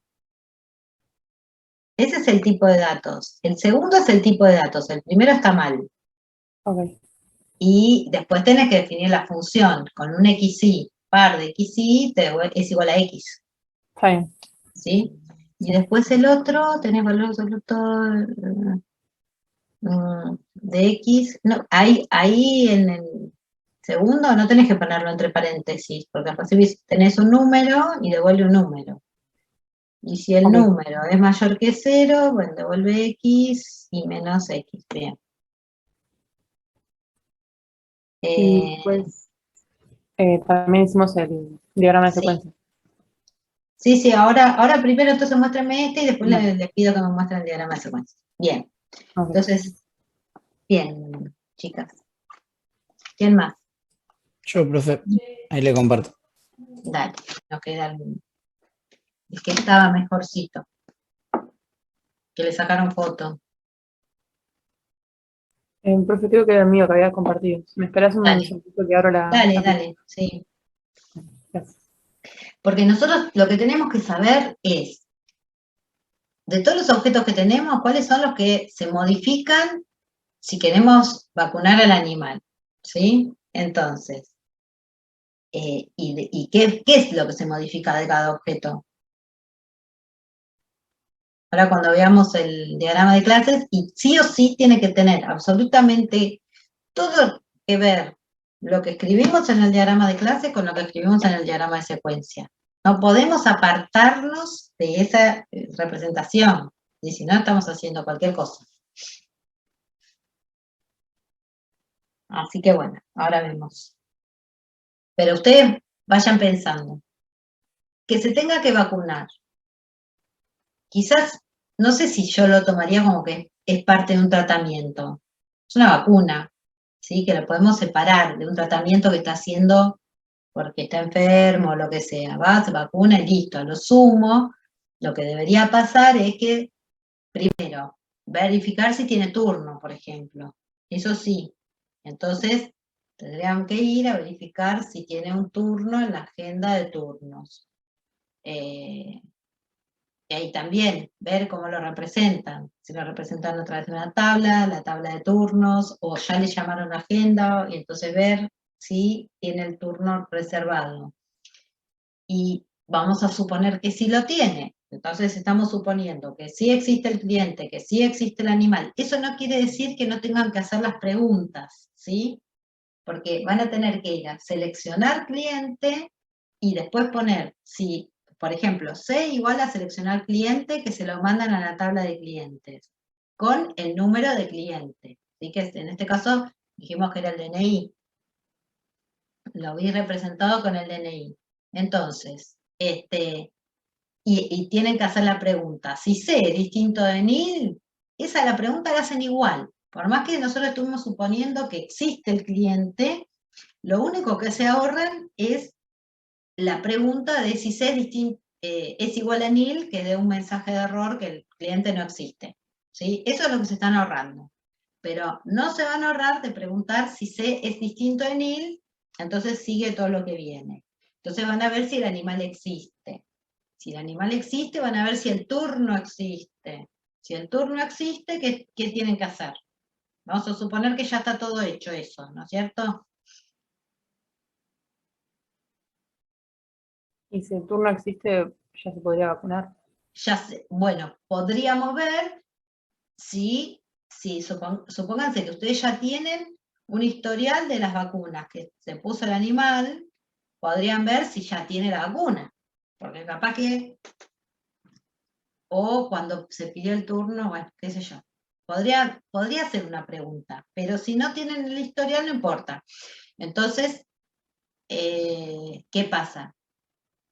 S1: Ese es el tipo de datos. El segundo es el tipo de datos, el primero está mal.
S6: ok.
S1: Y después tenés que definir la función. Con un XY, par de XY, es igual a X.
S6: Está bien.
S1: ¿Sí? Y después el otro, tenés valor absoluto de X. No, ahí en el segundo no tenés que ponerlo entre paréntesis, porque recibís, tenés un número y devuelve un número. Y si el
S6: Ok.
S1: número es mayor que 0, bueno, devuelve X y menos X. Bien.
S6: Y después también hicimos el diagrama de
S1: Sí.
S6: secuencia.
S1: Sí, ahora primero entonces muéstrenme este y después
S6: Dale.
S1: les pido que me muestren el diagrama de secuencia. Bien,
S6: Ok.
S1: entonces, bien, chicas. ¿Quién más?
S7: Yo, profe. Ahí le comparto.
S1: Dale, nos quedan el que estaba mejorcito, que le sacaron foto.
S6: Profe, creo que era el mío que había compartido. ¿Me esperas un
S1: Dale.
S6: segundito que abro la...
S1: Dale, sí.
S6: Gracias.
S1: Porque nosotros lo que tenemos que saber es, de todos los objetos que tenemos, cuáles son los que se modifican si queremos vacunar al animal, ¿sí? Entonces, ¿y qué es lo que se modifica de cada objeto? Ahora cuando veamos el diagrama de clases, y sí o sí tiene que tener absolutamente todo que ver lo que escribimos en el diagrama de clase con lo que escribimos en el diagrama de secuencia. No podemos apartarnos de esa representación, y si no estamos haciendo cualquier cosa. Así que bueno, ahora vemos. Pero ustedes vayan pensando. Que se tenga que vacunar. Quizás, no sé si yo lo tomaría como que es parte de un tratamiento. Es una vacuna, ¿sí? Que lo podemos separar de un tratamiento que está haciendo porque está enfermo o lo que sea. Va, se vacuna y listo. A lo sumo, lo que debería pasar es que, primero, verificar si tiene turno, por ejemplo. Eso sí. Entonces, tendrían que ir a verificar si tiene un turno en la agenda de turnos. Y ahí también ver cómo lo representan. Si lo representan a través de una tabla, la tabla de turnos, o ya le llamaron la agenda, y entonces ver si tiene el turno reservado. Y vamos a suponer que sí lo tiene. Entonces estamos suponiendo que sí existe el cliente, que sí existe el animal. Eso no quiere decir que no tengan que hacer las preguntas, ¿sí? Porque van a tener que ir a seleccionar cliente y después poner, si, por ejemplo, C igual a seleccionar cliente, que se lo mandan a la tabla de clientes, con el número de cliente. Así que en este caso dijimos que era el DNI. Lo vi representado con el DNI. Entonces, y tienen que hacer la pregunta, si C es distinto de NIL, esa la pregunta la hacen igual. Por más que nosotros estuvimos suponiendo que existe el cliente, lo único que se ahorran es la pregunta de si C es igual a NIL, que dé un mensaje de error que el cliente no existe. ¿Sí? Eso es lo que se están ahorrando. Pero no se van a ahorrar de preguntar si C es distinto de NIL, entonces sigue todo lo que viene. Entonces van a ver si el animal existe. Si el animal existe, van a ver si el turno existe. Si el turno existe, ¿qué tienen que hacer? Vamos a suponer que ya está todo hecho eso, ¿no es cierto?
S6: Y si el turno existe, ya se podría vacunar.
S1: Ya sé, bueno, podríamos ver si supónganse que ustedes ya tienen un historial de las vacunas que se puso el animal, podrían ver si ya tiene la vacuna. Porque capaz que, o cuando se pidió el turno, bueno, qué sé yo. Podría ser una pregunta, pero si no tienen el historial no importa. Entonces, ¿qué pasa?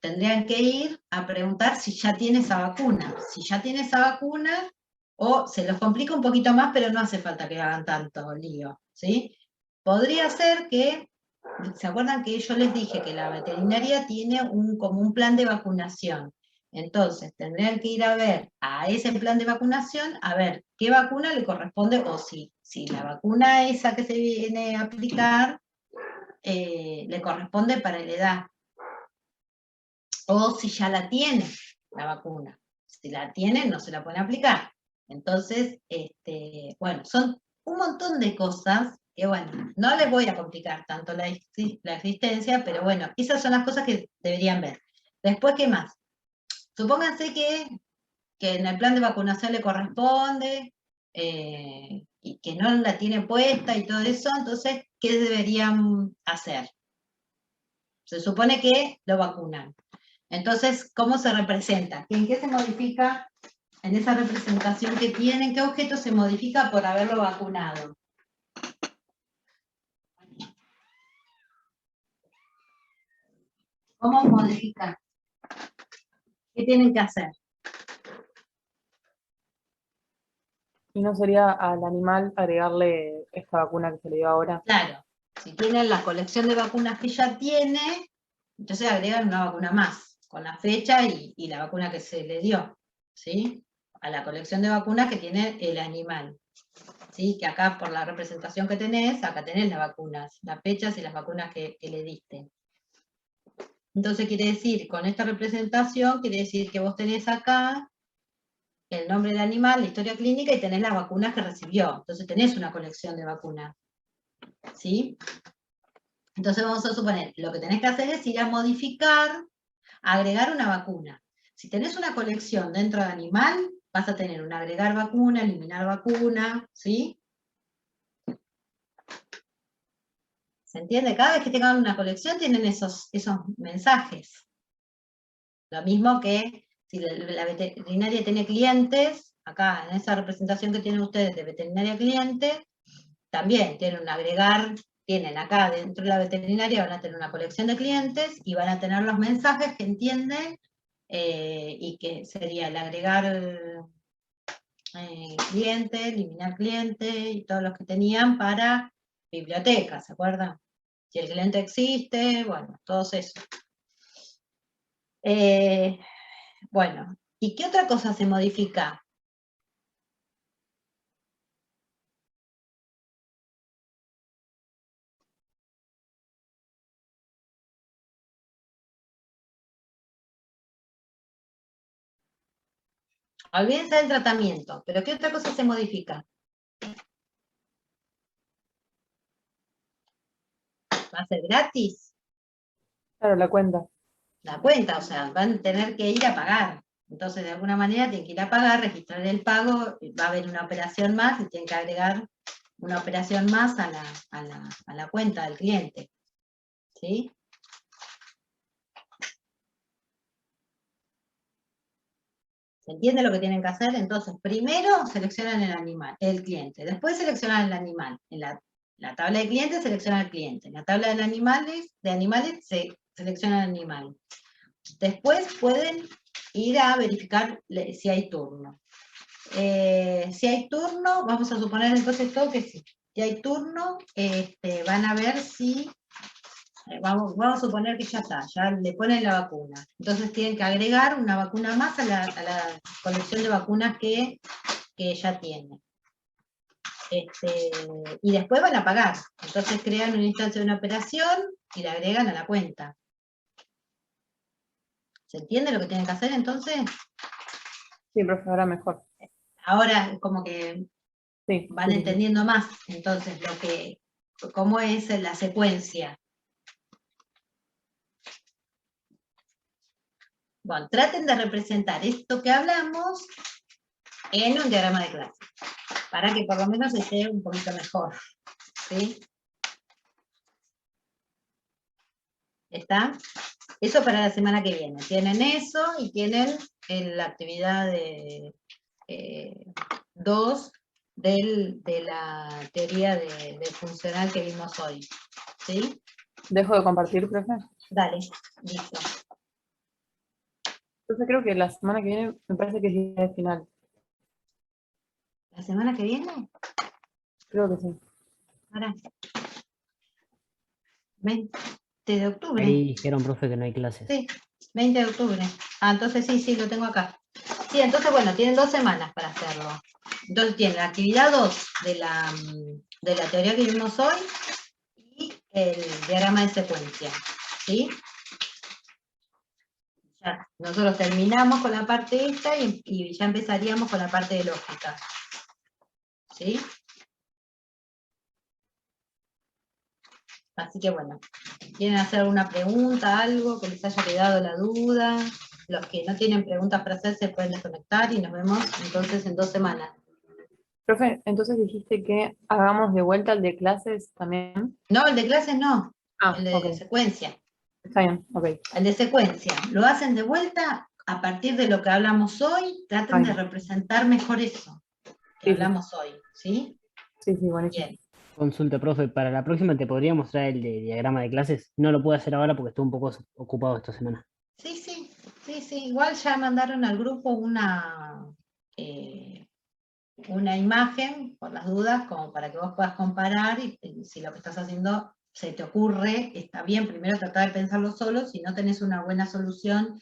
S1: Tendrían que ir a preguntar si ya tiene esa vacuna. Si ya tiene esa vacuna, o se los complica un poquito más, pero no hace falta que hagan tanto lío, ¿sí? Podría ser que, ¿se acuerdan que yo les dije que la veterinaria tiene como un plan de vacunación? Entonces, tendrían que ir a ver a ese plan de vacunación, a ver qué vacuna le corresponde, o si la vacuna esa que se viene a aplicar le corresponde para la edad. O si ya la tiene la vacuna. Si la tiene, no se la pueden aplicar. Entonces, bueno, son un montón de cosas que, bueno, no les voy a complicar tanto la existencia, pero bueno, esas son las cosas que deberían ver. Después, ¿qué más? Supónganse que en el plan de vacunación le corresponde y que no la tiene puesta y todo eso, entonces, ¿qué deberían hacer? Se supone que lo vacunan. Entonces, ¿cómo se representa? ¿En qué se modifica en esa representación que tienen? ¿Qué objeto se modifica por haberlo vacunado? ¿Cómo modificar? ¿Qué tienen que hacer?
S6: ¿Y no sería al animal agregarle esta vacuna que se le dio ahora?
S1: Claro, si tienen la colección de vacunas que ya tiene, entonces agregan una vacuna más. con la fecha y la vacuna que se le dio, ¿sí? A la colección de vacunas que tiene el animal. ¿Sí? Que acá por la representación que tenés, acá tenés las vacunas, las fechas y las vacunas que le diste. Entonces quiere decir, con esta representación, quiere decir que vos tenés acá el nombre del animal, la historia clínica y tenés las vacunas que recibió. Entonces tenés una colección de vacunas. ¿Sí? Entonces vamos a suponer, lo que tenés que hacer es ir a modificar, agregar una vacuna. Si tenés una colección dentro del animal, vas a tener un agregar vacuna, eliminar vacuna, ¿sí? ¿Se entiende? Cada vez que tengan una colección tienen esos mensajes. Lo mismo que si la veterinaria tiene clientes, acá en esa representación que tienen ustedes de veterinaria cliente, también tienen un agregar, tienen acá dentro de la veterinaria, van a tener una colección de clientes y van a tener los mensajes que entienden y que sería el agregar cliente, eliminar cliente y todos los que tenían para biblioteca, ¿se acuerdan? Si el cliente existe, bueno, todos esos. Bueno, ¿y qué otra cosa se modifica? Olvídense del tratamiento, pero ¿qué otra cosa se modifica? ¿Va a ser gratis?
S6: Claro, la cuenta.
S1: La cuenta, o sea, van a tener que ir a pagar. Entonces, de alguna manera, tienen que ir a pagar, registrar el pago, va a haber una operación más y tienen que agregar una operación más a la cuenta del cliente. ¿Sí? ¿Se entiende lo que tienen que hacer? Entonces, primero seleccionan el animal, el cliente, después seleccionan el animal. En la tabla de clientes seleccionan el cliente, en la tabla de animales se selecciona el animal. Después pueden ir a verificar si hay turno. Si hay turno, vamos a suponer entonces todo que sí. Si hay turno, van a ver si, vamos a suponer que ya está, ya le ponen la vacuna. Entonces tienen que agregar una vacuna más a la colección de vacunas que ya tiene. Y después van a pagar. Entonces crean una instancia de una operación y la agregan a la cuenta. ¿Se entiende lo que tienen que hacer entonces?
S6: Sí, profe, ahora mejor.
S1: Ahora como que
S6: Sí,
S1: van
S6: sí, sí.
S1: entendiendo más, entonces, cómo es la secuencia. Bueno, traten de representar esto que hablamos en un diagrama de clase, para que por lo menos esté un poquito mejor. ¿Sí? ¿Está? Eso para la semana que viene. Tienen eso y tienen la actividad de 2 de la teoría del funcional que vimos hoy. ¿Sí?
S6: ¿Dejo de compartir, profe?
S1: Dale, listo.
S6: Entonces creo que la semana que viene me parece que es el día de final.
S1: ¿La semana que viene?
S6: Creo que sí.
S1: Ahora. 20 de octubre.
S2: Ahí dijeron, profe, que no hay clases.
S1: Sí, 20 de octubre. Ah, entonces sí, lo tengo acá. Sí, entonces bueno, tienen 2 semanas para hacerlo. Entonces tienen la actividad 2 de la teoría que vimos hoy y el diagrama de secuencia. ¿Sí? Ya, nosotros terminamos con la parte esta y ya empezaríamos con la parte de lógica. ¿Sí? Así que bueno, ¿quieren hacer alguna pregunta, algo que les haya quedado la duda? Los que no tienen preguntas para hacer se pueden desconectar y nos vemos entonces en 2 semanas.
S6: Profe, entonces dijiste que hagamos de vuelta el de clases también.
S1: No, el de clases no,
S6: Ah,
S1: el de
S6: ok.
S1: secuencia.
S6: Está bien, ok.
S1: El de secuencia, lo hacen de vuelta a partir de lo que hablamos hoy, traten
S6: Ay.
S1: de representar mejor eso que
S6: Sí, sí.
S1: hablamos hoy, ¿sí?
S6: Sí, buenísimo.
S1: Bien.
S2: Consulta, profe, para la próxima te podría mostrar el de diagrama de clases. No lo puedo hacer ahora porque estoy un poco ocupado esta semana.
S1: Sí, igual ya mandaron al grupo una imagen, por las dudas, como para que vos puedas comparar y si lo que estás haciendo se te ocurre, está bien, primero tratar de pensarlo solo, si no tenés una buena solución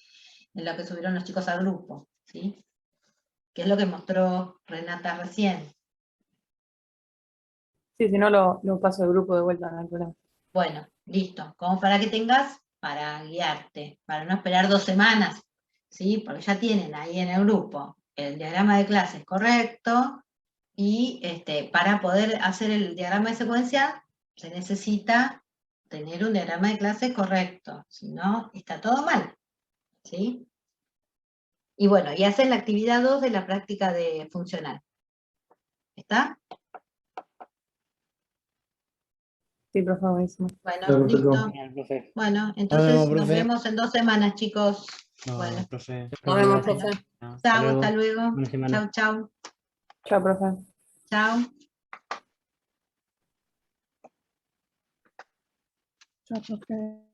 S1: en lo que subieron los chicos al grupo, ¿sí? Que es lo que mostró Renata recién.
S6: Sí, si no lo paso de grupo de vuelta, no hay problema.
S1: Bueno, listo. Como para que tengas, para guiarte, para no esperar 2 semanas, ¿sí? Porque ya tienen ahí en el grupo el diagrama de clases correcto, y para poder hacer el diagrama de secuencia se necesita tener un diagrama de clase correcto, si no, está todo mal, ¿sí? Y bueno, y hacen la actividad 2 de la práctica de funcional. ¿Está?
S6: Sí, profe, buenísimo.
S1: Bueno,
S9: Claro,
S1: listo.
S9: perfecto.
S2: Genial, profe.
S1: Bueno, entonces
S7: vemos,
S1: nos
S7: profe.
S1: vemos en 2 semanas, chicos. Bueno,
S12: profe.
S10: Nos vemos,
S2: Gracias.
S10: profe.
S1: chao, hasta luego.
S2: Buena semana.
S1: Chau, chau.
S6: Chao, profe.
S1: Chao.
S6: Chao, profe.